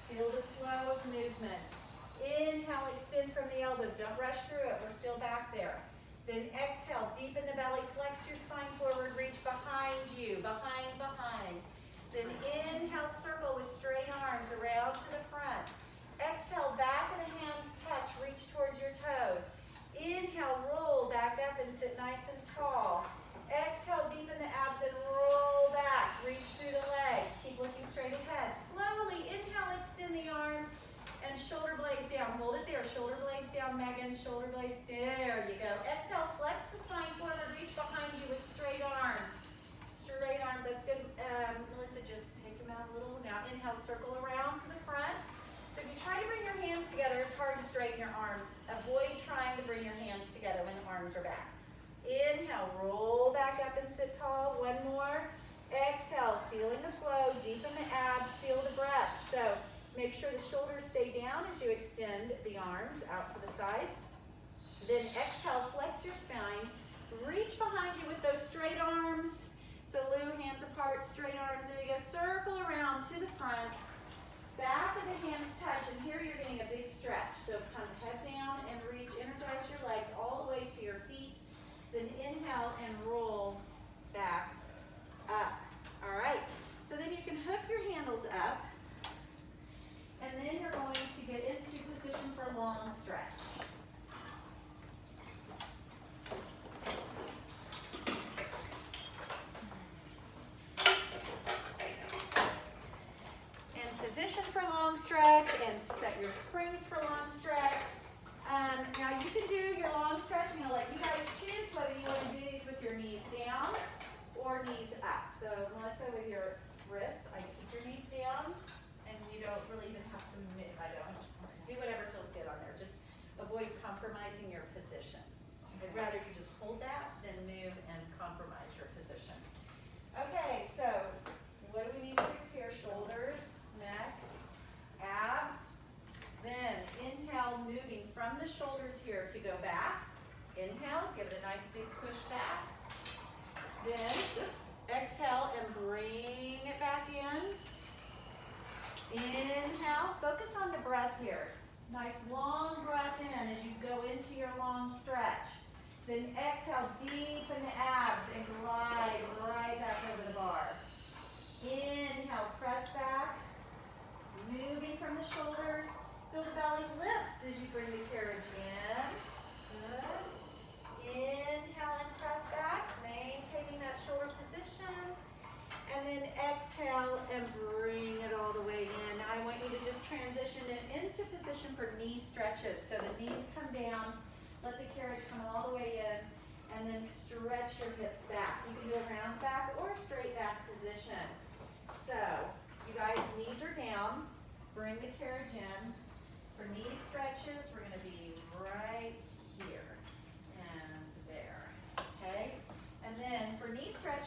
Feel the flow of movement. Inhale, extend from the elbows. Don't rush through it. We're still back there. Then exhale, deepen the belly. Flex your spine forward. Reach behind you. Behind. Then inhale, circle with straight arms around to the front. Exhale, back of the hands touch. Reach towards your toes. Inhale, roll back up and sit nice and tall. Exhale, deepen the abs and roll back. Reach through the legs. Keep looking straight ahead. Slowly inhale, extend the arms and shoulder blades down. Hold it there. Shoulder blades down, Megan. Shoulder blades. There you go. Exhale, flex the spine forward. Reach behind you with straight arms. Straight arms. That's good. Melissa, just take them out a little. Now inhale, circle around to the front. So if you try to bring your hands together, it's hard to straighten your arms. Avoid trying to bring your hands together when the arms are back. Inhale, roll back up and sit tall. One more. Exhale, feeling the flow. Deepen the abs. Feel the breath. So make sure the shoulders stay down as you extend the arms out to the sides. Then exhale, flex your spine. Reach behind you with those straight arms. So Lou, hands apart, straight arms. There you go. Circle around to the front. Back of the hands touch, and here you're getting a big stretch. So come head down and reach, energize your legs all the way to your feet. Then inhale and roll back up. All right. So then you can hook your handles up, and then you're going to get into position for a long stretch. Position for long stretch and set your springs for long stretch. Now you can do your long stretch. I'm going to let you guys choose whether you want to do these with your knees down or knees up. So Melissa, with your wrists, I keep your knees down, and you don't really even have to move. I don't. Just do whatever feels good on there. Just avoid compromising your position. I'd rather you just hold that than move and compromise your position. Okay, so what do we need to fix here? Shoulders, neck, abs. Then inhale, moving from the shoulders here to go back. Inhale, give it a nice big push back. Then, exhale and bring it back in. Inhale, focus on the breath here. Nice long breath in as you go into your long stretch. Then exhale, deepen the abs and glide right back over the bar. Inhale, press back. Moving from the shoulders, feel the belly lift as you bring the carriage in. Good. Inhale and press back, maintaining that shoulder position. And then exhale and bring it all the way in. Now I want you to just transition it into position for knee stretches. So the knees come down, let the carriage come all the way in, and then stretch your hips back. You can do a round back or a straight back position. So, you guys, knees are down. Bring the carriage in. For knee stretches, we're going to be right here and there. Okay? And then for knee stretches,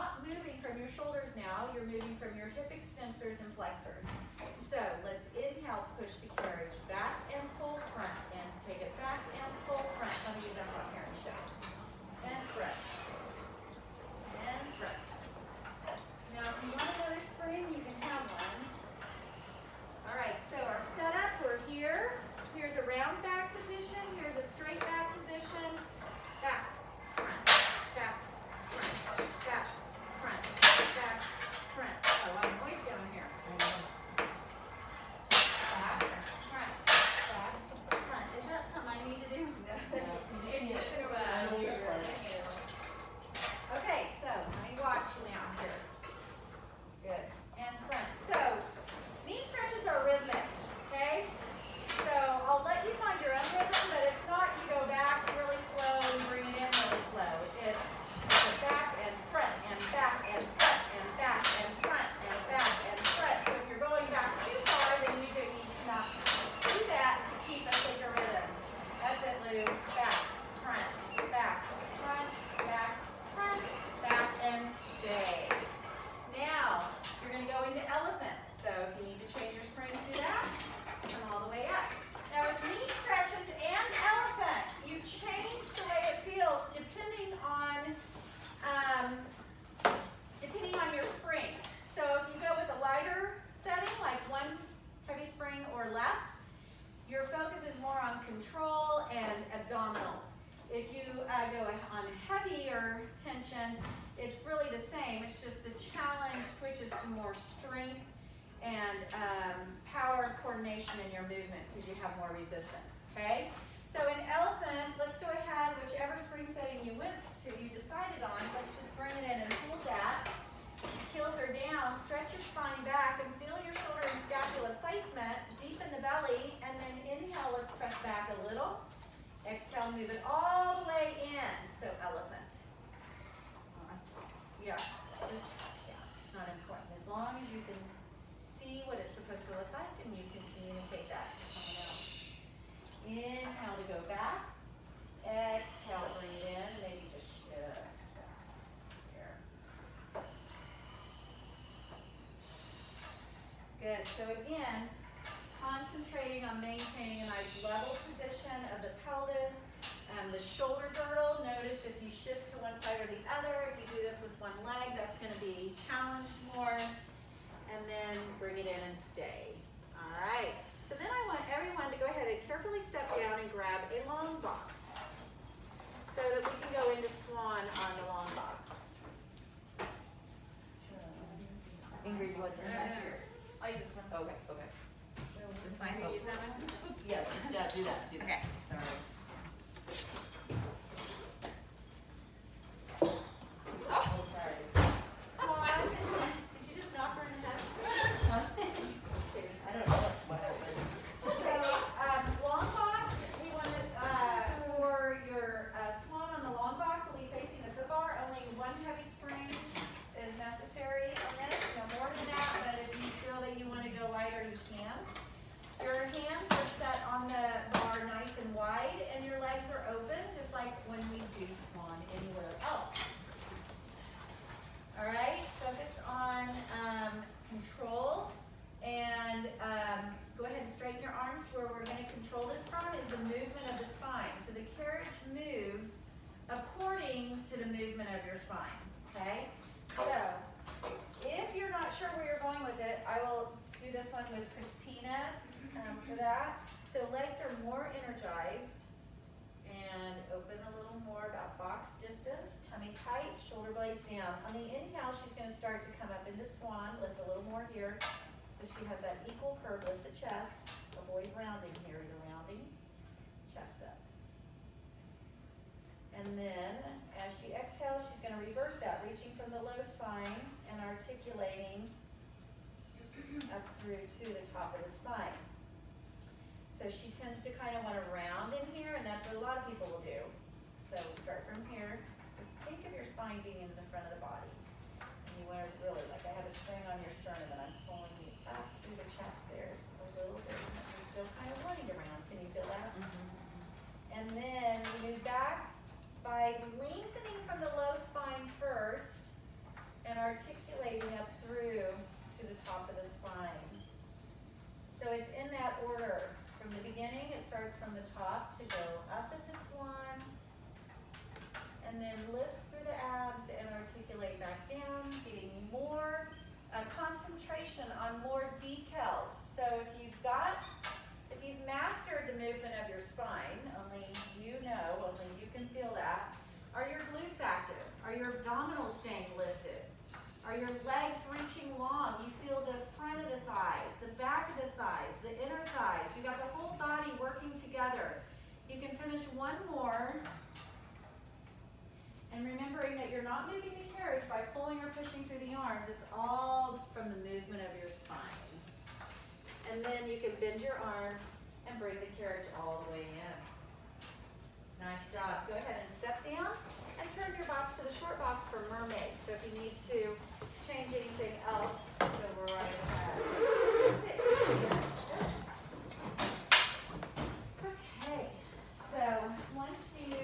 not moving from your shoulders now, you're moving from your hip extensors and flexors. So let's inhale, push the carriage back and pull front, and take it back and pull front. Let me get up on here and show. And front. And front. Now if you want another spring, you can have one. Alright, so our setup, we're here. Here's a round back position, here's a straight back position. Back, front, back, front, back, front, back, front. Oh, a lot of noise down here. Back, front, back, front. Is that something I need to do? It's just, Okay, so let me watch now here. Good. And front. So, knee stretches are rhythmic, okay? So, I'll let you find your own rhythm, but it's not you go back really slow and bring it in really slow. It's a back and front and back and front and back and front and back and front. So, if you're going back too far, then you do need to not do that to keep a thicker rhythm. That's it, Lou. Back, front, back, front, back, front, back, and stay. Now, you're going to go into elephant. So if you need to change your springs, do that. Come all the way up. Now with knee stretches and elephant, you change the way it feels depending on your springs. So if you go with a lighter setting, like one heavy spring or less, your focus is more on control and abdominals. If you go on heavier tension, it's really the same. It's just the challenge switches to more strength and power and coordination in your movement because you have more resistance, okay? So in elephant, let's go ahead, whichever spring setting you decided on, let's just bring it in and hold that. Heels are down, stretch your spine back and feel your shoulder and scapula placement, deepen the belly, and then inhale, let's press back a little. Exhale, move it all the way in, so elephant. Yeah, it's not important. As long as you can see what it's supposed to look like and you can communicate that to someone else. Inhale to go back. Exhale, bring it in. Maybe just shift back here. Good. So again, concentrating on maintaining a nice level position of the pelvis. The shoulder girdle, notice if you shift to one side or the other, if you do this with one leg, that's going to be challenged more. And then bring it in and stay. All right. So then I want everyone to go ahead and carefully step down and grab a long box so that we can go into swan on the long box. Ingrid, you want to I just want. Okay, okay. Is this fine? Oh. Use that one? Yeah, do that. Okay. Sorry. Oh. Oh, sorry. Swan. Did you just knock her in the head? I don't know what happened. So, long box, we want to, for your swan on the long box, will be facing the foot bar. Only one heavy spring is necessary on this, no more than that, but if you feel that you want to go lighter, you can. Your hands are set on the bar nice and wide, and your legs are open, just like when we do swan anywhere else. All right, focus on control, and go ahead and straighten your arms. Where we're going to control this from is the movement of the spine. So the carriage moves according to the movement of your spine, okay? So if you're not sure where you're going with it, I will do this one with Christina for that. So legs are more energized and open a little more, about box distance, tummy tight, shoulder blades down. On the inhale, she's going to start to come up into swan, lift a little more here. So she has that equal curve with the chest. Avoid rounding here, you're rounding, chest up. And then as she exhales, she's going to reverse that, reaching from the low spine and articulating up through to the top of the spine. So she tends to kind of want to round in here, and that's what a lot of people will do. So we'll start from here. So think of your spine being in the front of the body. And you want to really, like I have a string on your sternum, and I'm pulling you up through the chest there a little bit. You're still kind of wanting to round. Can you feel that? Mm-hmm. And then we move back by lengthening from the low spine first, articulating up through to the top of the spine. So it's in that order. From the beginning, it starts from the top to go up at the swan, and then lift through the abs and articulate back down, getting more concentration on more details. So if you've mastered the movement of your spine, only you know, only you can feel that. Are your glutes active? Are your abdominals staying lifted? Are your legs reaching long? You feel the front of the thighs, the back of the thighs, the inner thighs. You got the whole body working together. You can finish one more. And remembering that you're not moving the carriage by pulling or pushing through the arms. It's all from the movement of your spine. And then you can bend your arms and bring the carriage all the way in. Nice job. Go ahead and step down and turn your box to the short box for mermaid. So if you need to change anything else, go right ahead. That's it. Good. Okay. So once you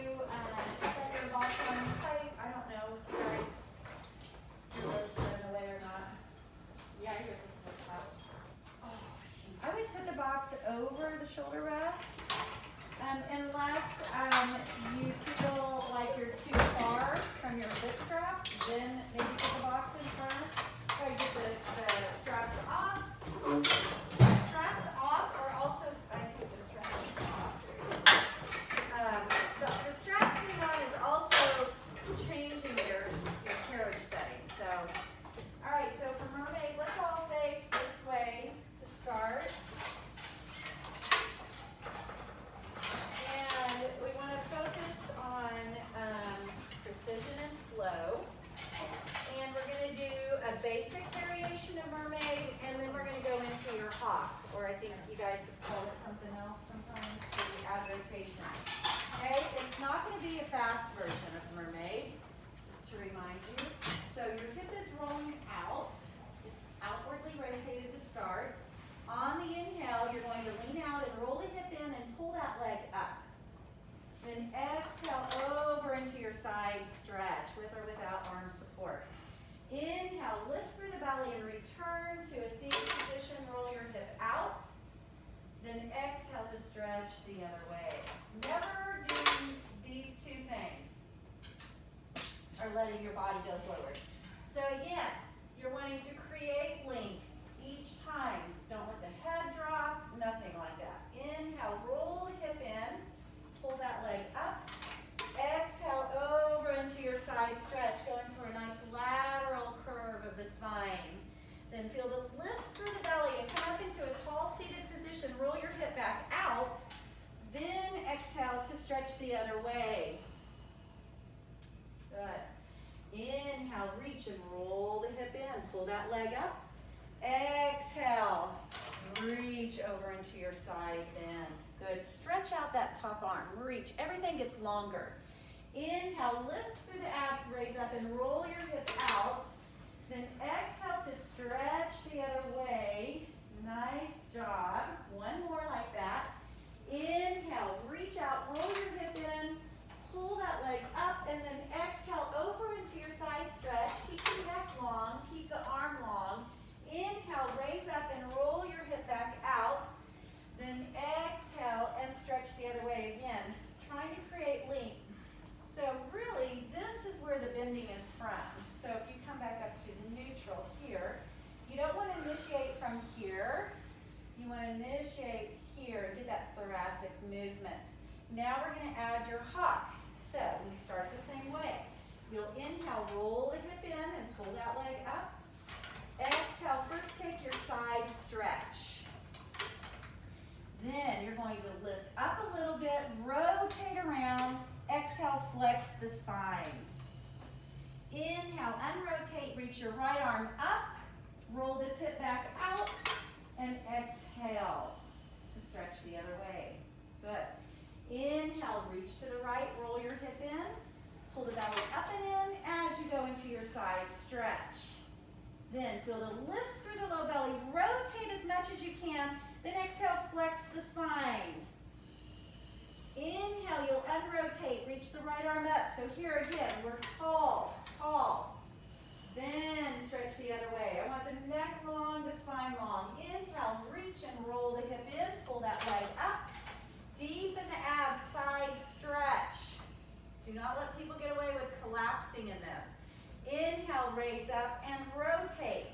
set your box on tight, I don't know, guys, your lips are in the way or not. Yeah, you're looking out. I always put the box over the shoulder rest, unless you feel like you're too far from your foot strap, then maybe put the box in front. Try to get the straps off. Straps off, or also, I take the straps off. The straps being on is also changing your carriage setting. So, all right, so for mermaid, let's all face this way to start. And we want to focus on precision and flow. And we're going to do a basic variation of mermaid, and then we're going to go into your hawk, or I think you guys have called it something else sometimes, the ab rotation. Okay, it's not going to be a fast version of mermaid, just to remind you. So your hip is rolling out. It's outwardly rotated to start. On the inhale, you're going to lean out and roll the hip in and pull that leg up. Then exhale over into your side stretch, with or without arm support. Inhale, lift through the belly and return to a seated position. Roll your hip out. Then exhale to stretch the other way. Never do these two things, or letting your body go forward. So again, you're wanting to create length each time. Don't let the head drop, nothing like that. Inhale, roll the hip in, pull that leg up. Exhale over into your side stretch, going for a nice lateral curve of the spine. Then feel the lift through the belly and come up into a tall seated position. Roll your hip back out. Then exhale to stretch the other way. Good. Inhale, reach and roll the hip in. Pull that leg up. Exhale, reach over into your side bend. Good. Stretch out that top arm. Reach. Everything gets longer. Inhale, lift through the abs, raise up and roll your hip out. Then exhale to stretch the other way. Nice job. One more like that. Inhale, reach out, roll your hip in, pull that leg up, and then exhale over into your side stretch. Keep the neck long, keep the arm long. Inhale, raise up and roll your hip back out. Then exhale and stretch the other way again. Trying to create length. So really, this is where the bending is from. So if you come back up to neutral here, you don't want to initiate from here. You want to initiate here and get that thoracic movement. Now we're going to add your hawk. So we start the same way. You'll inhale, roll the hip in and pull that leg up. Exhale, first take your side stretch. Then you're going to lift up a little bit, rotate around. Exhale, flex the spine. Inhale, unrotate, reach your right arm up. Roll this hip back out. And exhale to stretch the other way. Good. Inhale, reach to the right, roll your hip in. Pull the belly up and in as you go into your side stretch. Then feel the lift through the low belly. Rotate as much as you can. Then exhale, flex the spine. Inhale, you'll unrotate, reach the right arm up. So here again, we're tall, tall. Then sideways up and rotate.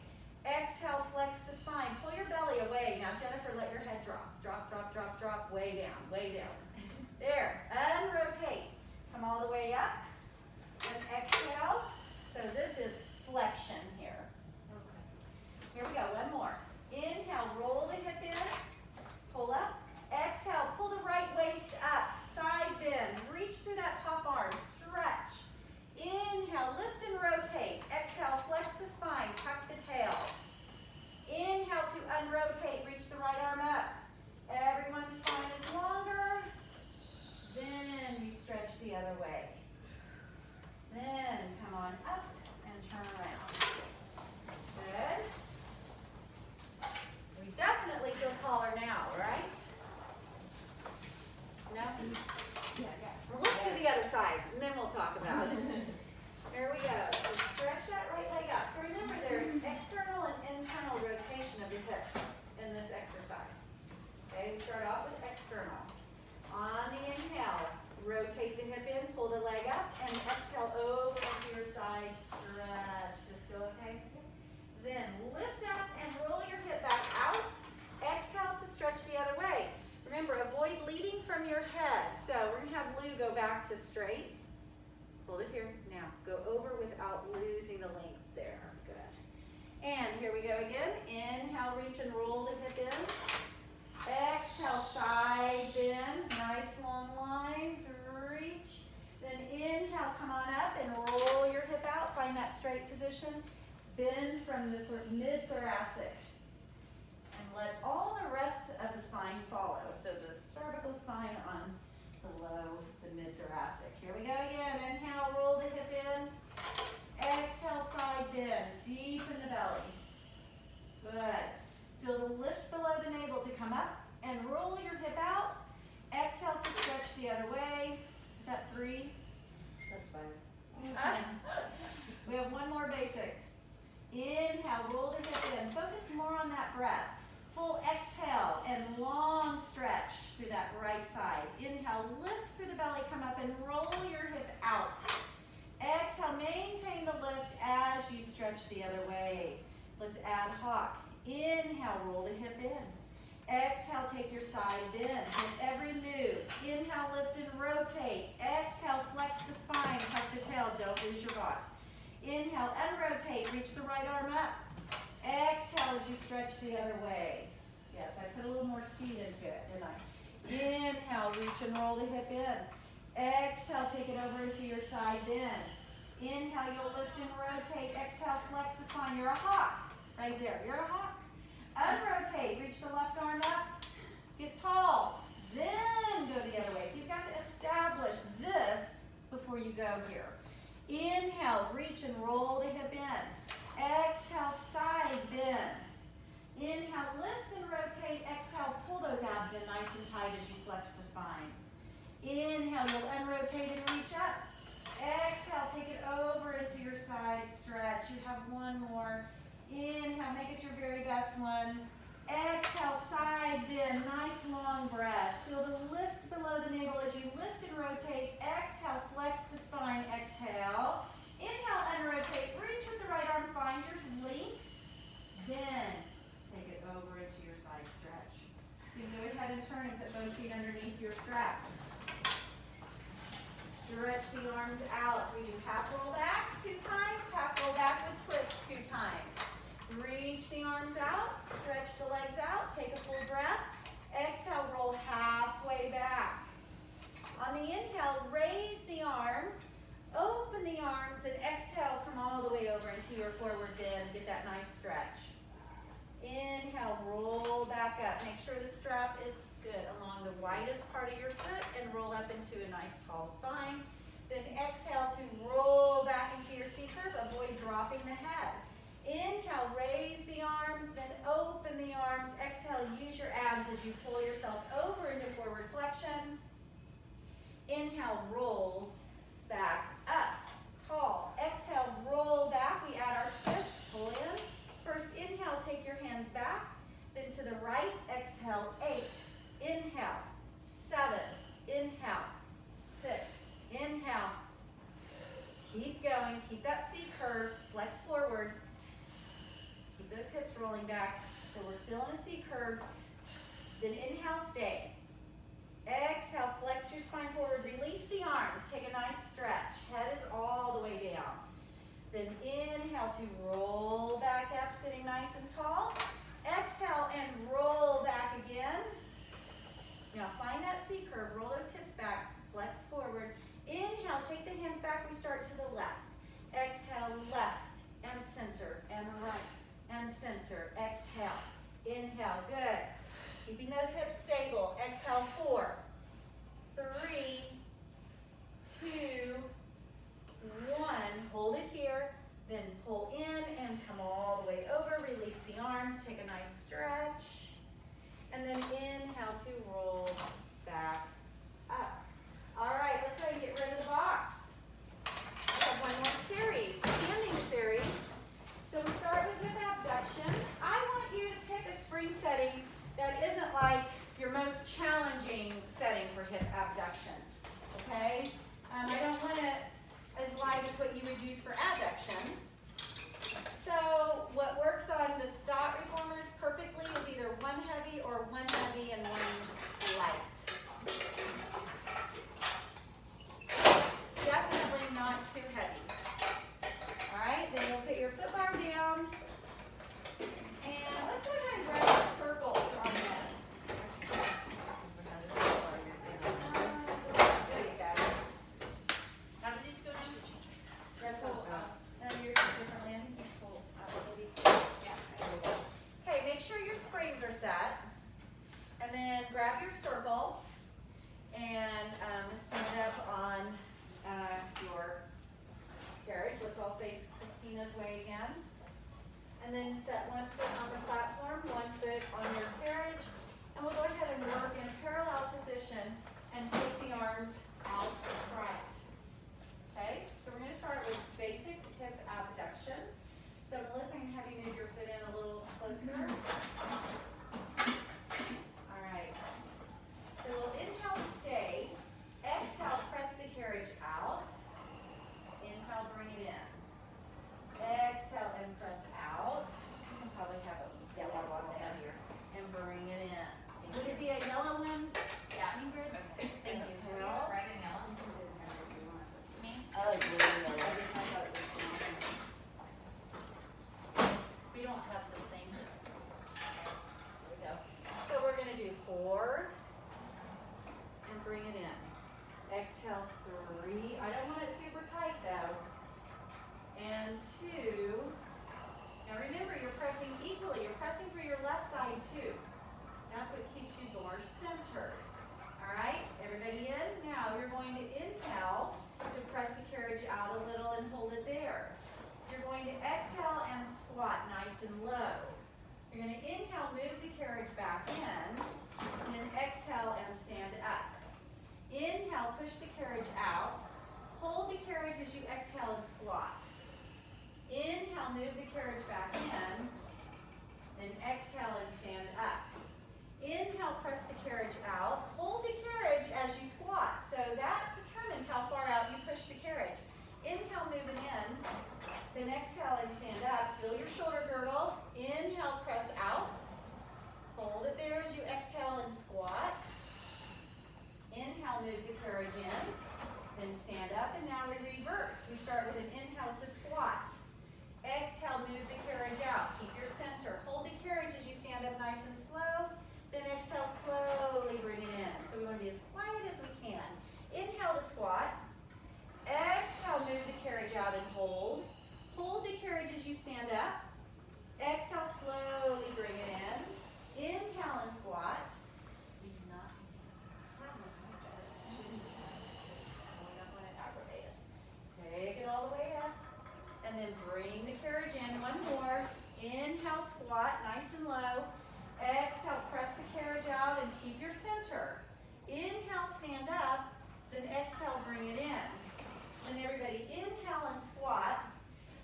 Exhale, flex the spine. Pull your belly away. Now, Jennifer, let your head drop. Drop, drop, drop, drop, way down, way down. There, unrotate. Come all the way up. And exhale. So this is flexion here. Here we go, one more. Inhale, roll the hip in. Pull up. Exhale, pull the right waist up. Side bend. Reach through that top arm. Stretch. Inhale, lift and rotate. Exhale, flex the spine. Tuck the tail. Inhale to unrotate. Reach the right arm up. Everyone's spine is longer. Then you stretch the other way. Then come on up and turn around. Good. We definitely feel taller now, right? No? Yes. Well, let's do the other side, and then we'll talk about it. There we go. So stretch that right leg out. So remember, there's external and internal rotation of your hip in this exercise. Okay, we start off with external. On the inhale, rotate the hip in, pull the leg up, and exhale over to your side, stretch. Just go okay? Then lift up and roll your hip back out. Exhale to stretch the other way. Remember, avoid leading from your head. So we're going to have Lou go back to straight. Hold it here. Now, go over without losing the length there. Good. And here we go again. Inhale, reach and roll the hip in. Exhale, side bend. Nice long lines. Reach. Then inhale, come on up and roll your hip out. Find that straight position. Bend from the mid-thoracic. And let all the rest of the spine follow. So the cervical spine on below the mid-thoracic. Here we go again. Inhale, roll the hip in. Exhale, side bend. Deep in the belly. Good. Feel the lift below the navel to come up and roll your hip out. Exhale to stretch the other way. Is that 3? That's fine. We have one more basic. Inhale, roll the hip in. Focus more on that breath. Full exhale and long stretch through that right side. Inhale, lift through the belly, come up and roll your hip out. Exhale, maintain the lift as you stretch the other way. Let's ad hoc. Inhale, roll the hip in. Exhale, take your side bend with every move. Inhale, lift and rotate. Exhale, flex the spine, tuck the tail, don't lose your box. Inhale, unrotate, reach the right arm up. Exhale as you stretch the other way. Yes, I put a little more speed into it, didn't I? Inhale, reach and roll the hip in. Exhale, take it over into your side bend. Inhale, you'll lift and rotate. Exhale, flex the spine. You're a hawk. Right there, you're a hawk. Unrotate, reach the left arm up. Get tall. Then go the other way. So you've got to establish this before you go here. Inhale, reach and roll the hip in. Exhale, side bend. Inhale, lift and rotate. Exhale, pull those abs in nice and tight as you flex the spine. Inhale, you'll unrotate and reach up. Exhale, take it over into your side stretch. You have one more. Inhale, make it your very best one. Exhale, side bend, nice long breath. Feel the lift below the navel as you lift and rotate. Exhale, flex the spine, exhale. Inhale, unrotate, reach with the right arm, find your length. Then take it over into your side stretch. You can go ahead and turn and put both feet underneath your strap. Stretch the arms out. We do half roll back 2 times, half roll back with twist 2 times. Reach the arms out, stretch the legs out, take a full breath. Exhale, roll halfway back. On the inhale, raise the arms, open the arms, then exhale, come all the way over into your forward bend. Get that nice stretch. Inhale, roll back up. Make sure the strap is good along the widest part of your foot and roll up into a nice tall spine. Then exhale to roll back into your C curve. Avoid dropping the head. Inhale, raise the arms, then open the arms. Exhale, use your abs as you pull yourself over into forward flexion. Inhale, roll back up, tall. Exhale, roll back. We add our twist, pull in. First, inhale, take your hands back. Then to the right, exhale, 8. Inhale, 7. Inhale, 6. Inhale. Keep going. Keep that C curve. Flex forward. forward. Keep those hips rolling back. So we're still in a C curve. Then inhale, stay. Exhale, flex your spine forward. Release the arms. Take a nice stretch. Head is all the way down. Then inhale to roll back up, sitting nice and tall. Exhale and roll back again. Now find that C curve. Roll those hips back. Flex forward. Inhale, take the hands back. We start to the left. Exhale, left and center and right and center. Exhale. Inhale. Good. Keeping those hips stable. Exhale, 4, 3, 2, 1. Hold it here. Then pull in and come all the way over. Release the arms. Take a nice stretch. And then inhale to roll back up. All right, let's go and get rid of the box. We have one more series, standing series. So we start with hip abduction. I want you to pick a spring setting that isn't like your most challenging setting for hip abduction, okay? I don't want it as light as what you would use for adduction. So what works on the stop reformers perfectly is either one heavy or one heavy and one light. Definitely not too heavy. All right, then you'll put your foot bar down. And let's go ahead and grab our circles on this. There you go. How does this go down? That's all. Yours is differently. I think you pull out maybe. Yeah. Okay, make sure your springs are set. And then grab your circle and stand up on your carriage. Let's all face Christina's way again. And then set one foot on the platform, one foot on your carriage. And we'll go ahead and work in a parallel position and take the arms out front. Okay, so we're going to start with basic hip abduction. So Melissa, I'm going to have you move your foot in a little closer. All right. So we'll inhale to stay. Exhale, press the carriage out. Inhale, bring it in. Exhale and press out. You can probably have a yellow one heavier. And bring it in. Would it be a yellow one? Yeah. Okay. Thank you. Exhale. Right in yellow. Me? I like blue and yellow. We don't have the same. There we go. So we're going to do 4 and bring it in. Exhale, 3. I don't want it super tight though. And 2. Now remember, you're pressing equally. You're pressing through your left side too. That's what keeps you more centered. All right, everybody in? Now you're going to inhale to press the carriage out a little and hold it there. You're going to exhale and squat nice and low. You're going to inhale, move the carriage back in, and then exhale and stand up. Inhale, push the carriage out. Hold the carriage as you exhale and squat. Inhale, move the carriage back in, then exhale and stand up. Inhale, press the carriage out. Hold the carriage as you squat. So that determines how far out you push the carriage. Inhale, move it in. Then exhale and stand up. Feel your shoulder girdle. Inhale, press out. Hold it there as you exhale and squat. Inhale, move the carriage in. Then stand up, and now we reverse. We start with an inhale to squat. Exhale, move the carriage out. Keep your center. Hold the carriage as you stand up nice and slow. Then exhale, slowly bring it in. So we want to be as quiet as we can. Inhale to squat. Exhale, move the carriage out and hold. Hold the carriage as you stand up. Exhale, slowly bring it in. Inhale and squat. We do not use this. We don't want it aggravated. Take it all the way up. And then bring the carriage in. One more. Inhale, squat, nice and low. Exhale, press the carriage out and keep your center. Inhale, stand up. Then exhale, bring it in. Then everybody inhale and squat.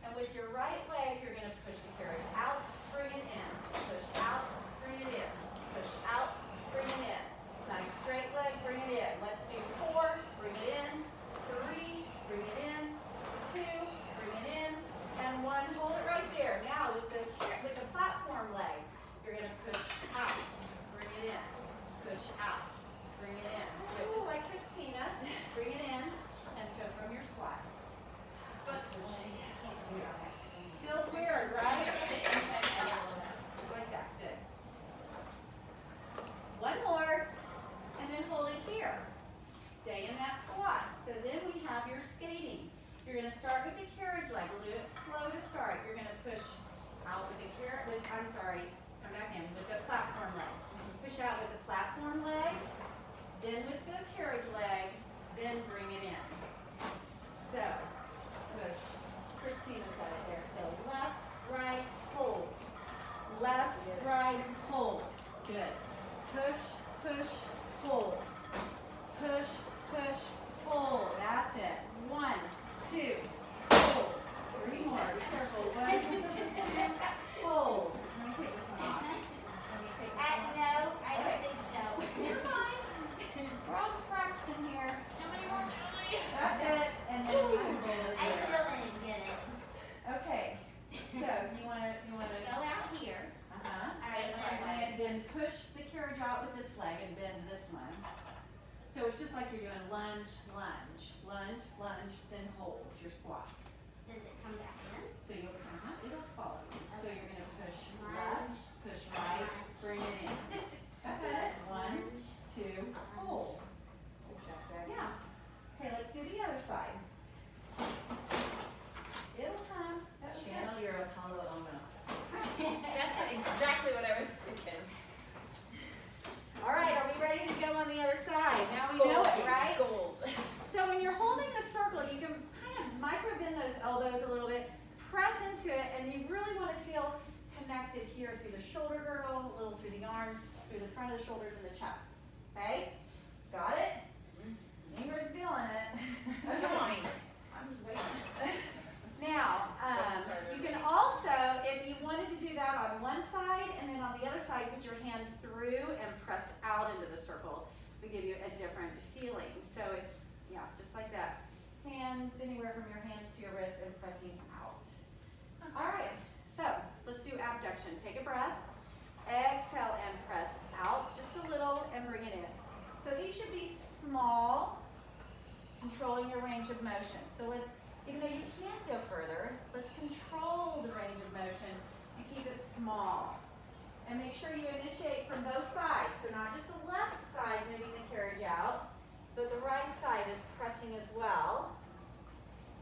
And with your right leg, you're going to push the carriage out, bring it in. Push out, bring it in. Push out, bring it in. Nice straight leg, bring it in. Let's do 4, bring it in. 3, bring it in. 2, bring it in. And 1, hold it right push out with the come back in with the platform leg. Push out with the platform leg, then with the carriage leg, then bring it in. So, push. Christina's got it there. So left, right, hold. Left, right, hold. Good. Push, push, hold. Push, push, hold. That's it. 1, 2, hold. 3 more. Be careful. 1, 2, hold. Let me take this one off. Let me take this one off. No, I don't think so. You're fine. We're all just practicing here. How many more, Julie? That's it. And then you can hold it I there. still didn't get it. Okay. So you wanna Go out here. Alright, and then push the carriage out with this leg and bend this one. So it's just like you're doing lunge, lunge, lunge, lunge, then hold your squat. Does it come back in? So it'll follow you. So you're gonna push left, Lunge, push right, bring it in. That's it. 1, 2, hold. Yeah. Okay, let's do the other side. It'll come. That was good. Channel your Apollo Ono. That's exactly what I was thinking. All right, are we ready to go on the other side? Now we know it, right? Gold. So when you're holding the circle, you can kind of micro bend those elbows a little bit, press into it, and you really want to feel connected here through the shoulder girdle, a little through the arms, through the front of the shoulders and the chest. Okay? Got it? Ingrid's feeling it. Come on, Ingrid. I'm just waiting. Now, you can also, if you wanted to do that on one side and then on the other side, put your hands through and press out into the circle. We give you a different feeling. So it's, yeah, just like that. Hands anywhere from your hands to your wrists and pressing out. All right, so let's do abduction. Take a breath. Exhale and press out just a little and bring it in. So these should be small, controlling your range of motion. So let's, even though you can go further, let's control the range of motion and keep it small. And make sure you initiate from both sides. So not just the left side moving the carriage out, but the right side is pressing as well.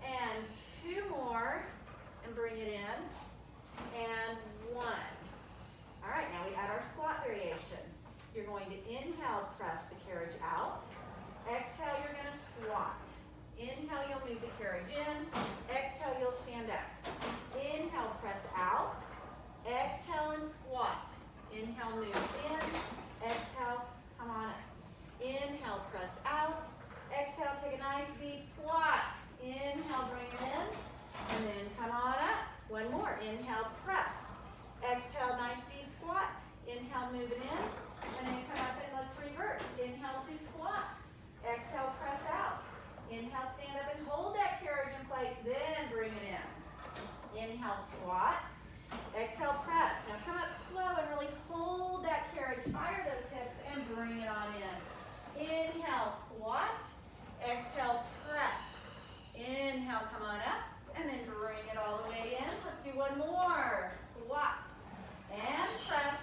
And 2 more and bring it in. And 1. All right, now we add our squat variation. You're going to inhale, press the carriage out. Exhale, you're going to squat. Inhale, you'll move the carriage in. Exhale, you'll stand up. Inhale, press out. Exhale and squat. Inhale, move in. Exhale, come on up. Inhale, press out. Exhale, take a nice deep squat. Inhale, bring it in. And then come on up. 1 more. Inhale, press. Exhale, nice deep squat. Inhale, move it in. And then come up and let's reverse. Inhale to squat. Exhale, press out. Inhale, stand up and hold that carriage in place, then bring it in. Inhale, squat. Exhale, press. Now come up slow and really hold that carriage. Fire those hips and bring it on in. Inhale, squat. Exhale, press. Inhale, come on up. And then bring it all the way in. Let's do 1 more. Squat. And press.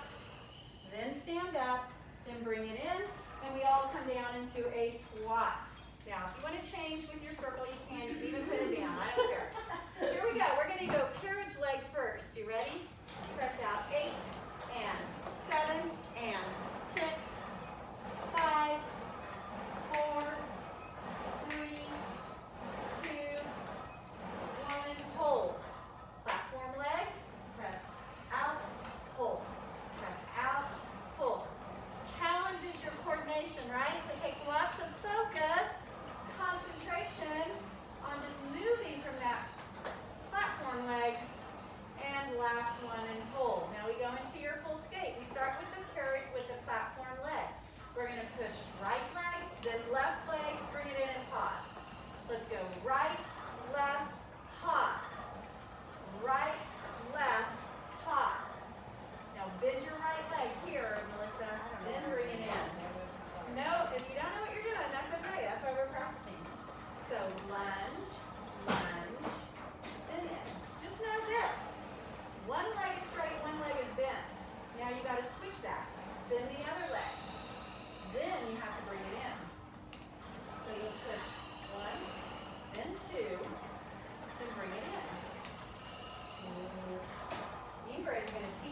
Then stand up. Then bring it in. And we all come down into a squat. Now, if you want to change with your circle, you can. You can even put it down. I don't care. Here we go. We're going to go carriage leg first. You ready? Press out 8 and 7 and 6, 5, 4, 3, 2, 1. Hold. Platform leg. Press out. Hold. Press out. Hold. This challenges your coordination, right? So it takes lots of focus, concentration on just moving from that leg. And last one and hold. Now we go into your full skate. We start with the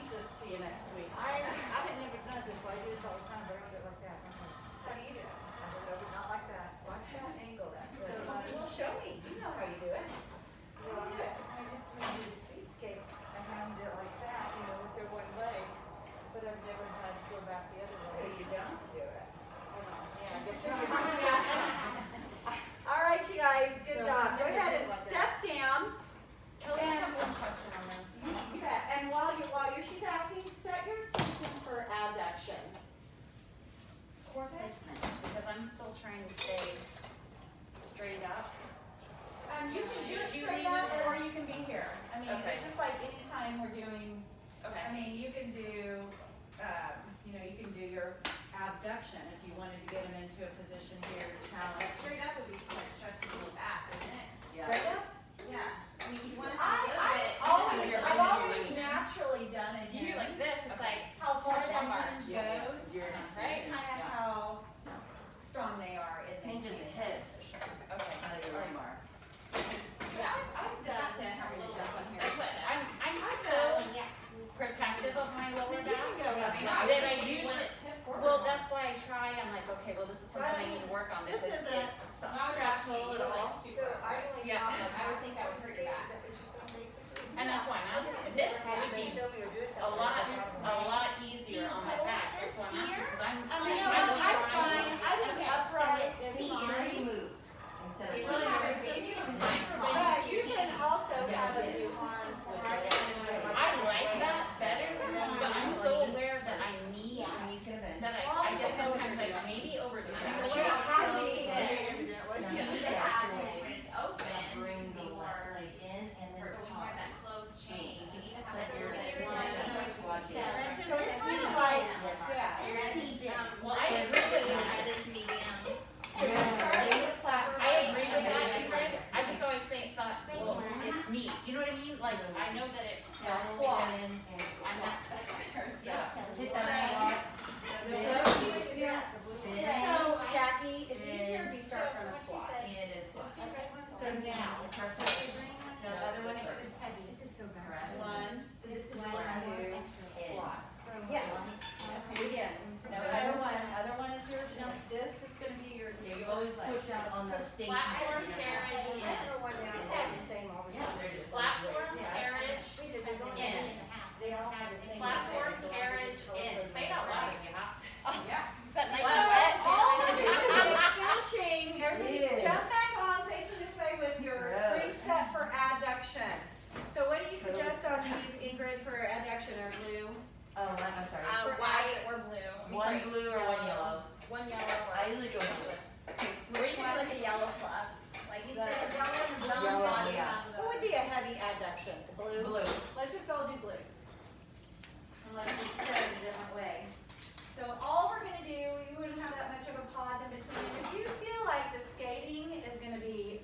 this to you next week. I haven't never done this, but I do this all the time, but I don't do it like that. How do you do it? I don't know, but not like that. Watch that angle that. So, Well, show me. You know how you do it. Well, I just do the streetscape and have them do it like that, you know, with their one leg. But I've never had to go back the other So way. you don't do it. Yeah, I guess so. All right, you guys, good So, job. Go I've never ahead did and it like step down. Kelly, I have one question on this. You bet. And while she's asking, set your attention for abduction. Core placement, because I'm still trying to stay straight up. You can do it Should you straight lean up, in? or you can be here. I mean, Okay. it's just like any time we're doing. Okay. I mean, you can do, you can do your abduction if you wanted to get them into a position here to challenge. Straight up would be too much stress to go back, wouldn't it? Straight up? Yeah. I mean, you want it to feel it. I've always naturally done it. If you do like this, it's like how far touch that lumbar. hinge Yeah. goes, You're an Right? kind of how strong they are in Hinge in the hips, Okay. out of your lumbar. Yeah, I've done Not to have a little jump on here. That's what, I'm I've still done. Yeah. protective of my lower You back. can go up. I mean, No, then I because you usually, want it to tip forward well, more. that's why I try, I'm like, okay, well, this is something I need to work on This because isn't it's Not stressful at all. So I only Yeah. thought I would think that would hurt your back. Is that what you're saying, basically? And that's why I'm asking, this would be Show me or do it that a way. lot easier on my back, that's what I'm asking, because I'm, You know, I'm I'm trying. fine. I think Okay, upright It's is fine. fine. Moves instead It of. really Yeah. hurts. If you have But you can also Yeah. have a new arms right. I like that better than this, but I'm so aware that I need, Knees gonna bend. that I guess sometimes I maybe overdo The that. way it's How do really you good. Now, You you need can to have actually it when it's open. bring the before- left leg in and then For when you have that pause. closed chain, you need to have Set a your little bit of one, resistance. watch it. So it's kind of like, yeah. This knee bend. Well, I agree with that. I agree with that, Ingrid. I just always thought, well, it's me, you know what I mean? Like, I know that it Now helps squat because in and I'm not stuck there, so. hit that squat. So, Jackie, it's easier if you start from a squat. And it's squat. So now, Press it. no, other one This is first. heavy. Press. One, So this is one, why I two, want extra squat. Yes. Do it again. No, other one is yours. No, this is gonna be your. You always push out on the station. Platform carriage I in. don't know why they just have the same all the time. They're just- Platform Yeah. carriage Because there's only in. They all have the same. Platform carriage in. Say it out loud if you have to. Yeah. Is that nice So, and wet? all we're doing is finishing, everything, Yeah. jump back on, facing this way with your Yeah. spring set for adduction. So what do you suggest on these, Ingrid, for adduction or blue? Oh, I'm sorry. White or blue. I mean, One sorry, blue or one yellow? One yellow or. I usually go blue. Or you can do like a yellow plus. Like You the said yellow and John's Yellow, body yeah. have What would be a heavy adduction? Blue? Blue. Let's just all do blues. unless we said it a different way. So all we're gonna do, you wouldn't have that much of a pause in between. If you feel like the skating is gonna be,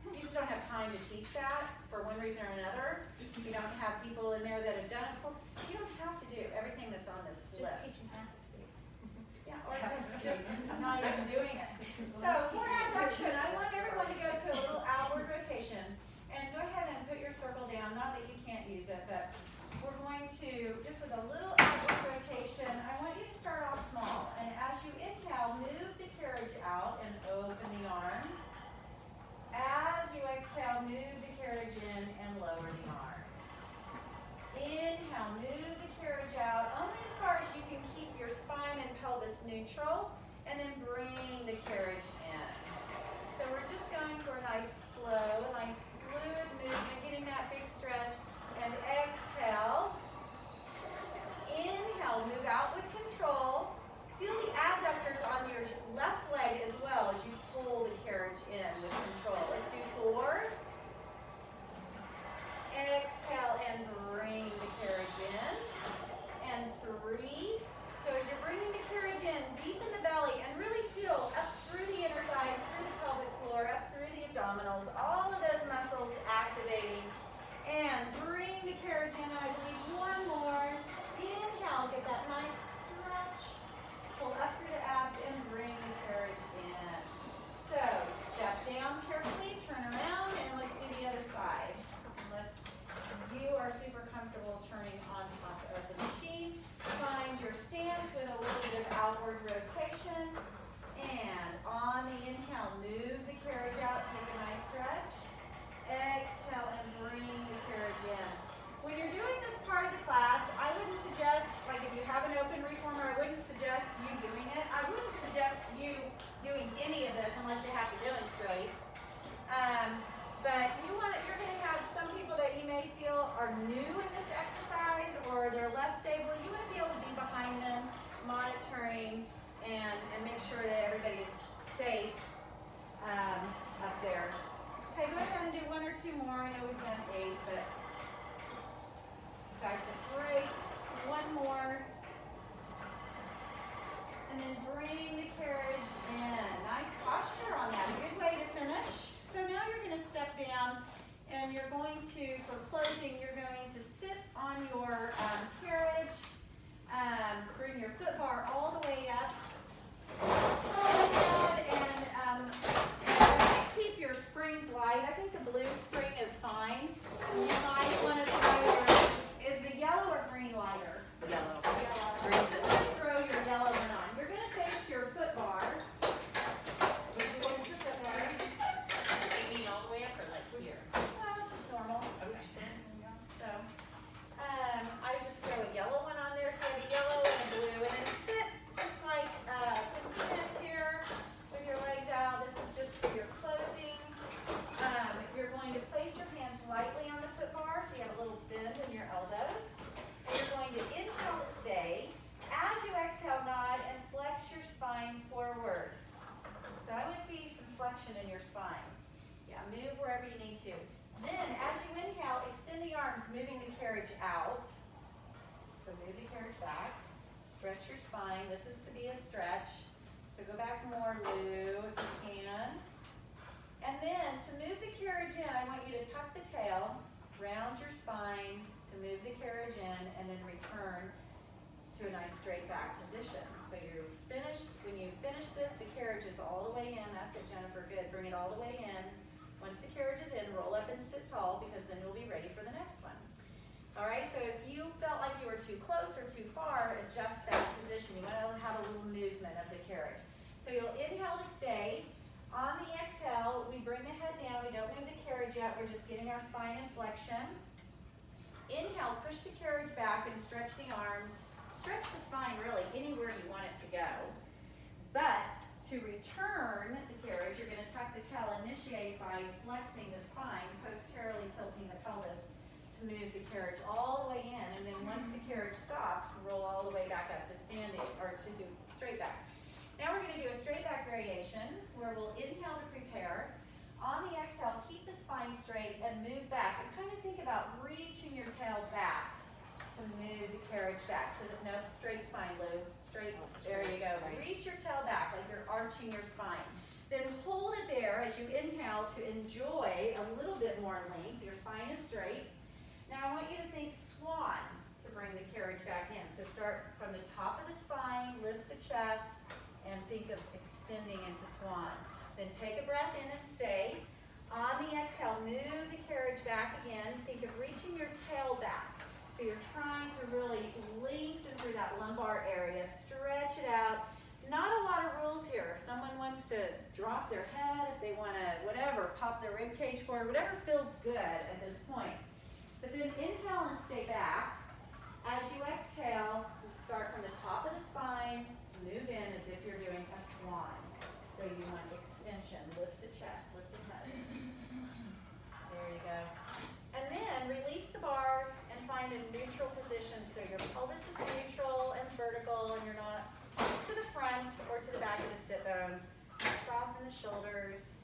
you just don't have time to teach that for one reason or another. You don't have people in there that have done it before. You don't have to do everything that's on this Just list. teaching half the speed. Yeah, or just not even doing it. So for abduction, I want everyone to go to a little outward rotation. And go ahead and put your circle down, not that you can't use it, but we're going to, just with a little outward rotation, I want you to start off small. And as you inhale, move the carriage out and open the arms. As you exhale, move the carriage in and lower the arms. Inhale, move the carriage out, only as far as you can keep your spine and pelvis neutral, and then bring the carriage in. So we're just going for a nice flow, a nice fluid movement, getting that big stretch, and exhale. Inhale, move out with control. Feel the adductors on your left leg as well as you pull the carriage in with control. Let's do 4. Exhale and bring the carriage in. And 3. So as you're bringing the carriage in, deep in the belly, and really feel up through the inner thighs, through the pelvic floor, up through the abdominals, moving the carriage out. So move the carriage back, stretch your spine. This is to be a stretch. So go back more, Lou, if you can. And then to move the carriage in, I want you to tuck the tail, round your spine to move the carriage in, and then return to a nice straight back position. So you're finished. When you finish this, the carriage is all the way in. That's it, Jennifer. Good. Bring it all the way in. Once the carriage is in, roll up and sit tall because then you'll be ready for the next one. All right, so if you felt like you were too close or too far, adjust that position. You want to have a little movement of the carriage. So you'll inhale to stay. On the exhale, we bring the head down. We don't move the carriage yet. We're just getting our spine in flexion. Inhale, push the carriage back and stretch the arms. Stretch the spine really anywhere you want it to go. But to return the carriage, you're going to tuck the tail, initiate by flexing the spine, posteriorly tilting the pelvis to move the carriage all the way in. And then once the carriage stops, roll all the way back up to standing, or to do straight back. Now we're going to do a straight back variation where we'll inhale to prepare. On the exhale, keep the spine straight and move back. And kind of think about reaching your tail back to move the carriage back. So that, nope, straight spine, Lou. Straight, there you go. Reach your tail back like you're arching your spine. Then hold it there as you inhale to enjoy a little bit more length. Your spine is straight. Now I want you to think swan to bring the carriage back in. So start from the top of the spine, lift the chest, and think of extending into swan. Then take a breath in and stay. On the exhale, move the carriage back again. Think of reaching your tail back. So you're trying to really lengthen through that lumbar area, stretch it out. Not a lot of rules here. If someone wants to drop their head, if they want to, whatever, pop their rib cage forward, whatever feels good at this point. But then inhale and stay back. As you exhale, start from the top of the spine to move in as if you're doing a swan. So you want extension, lift the chest, lift the head. There you go. And then release the bar and find a neutral position so your pelvis is neutral and vertical and you're not to the front or to the back of the sit bones. Soften the shoulders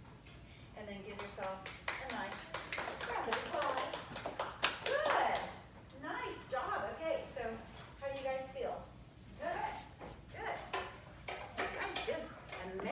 and then give yourself a nice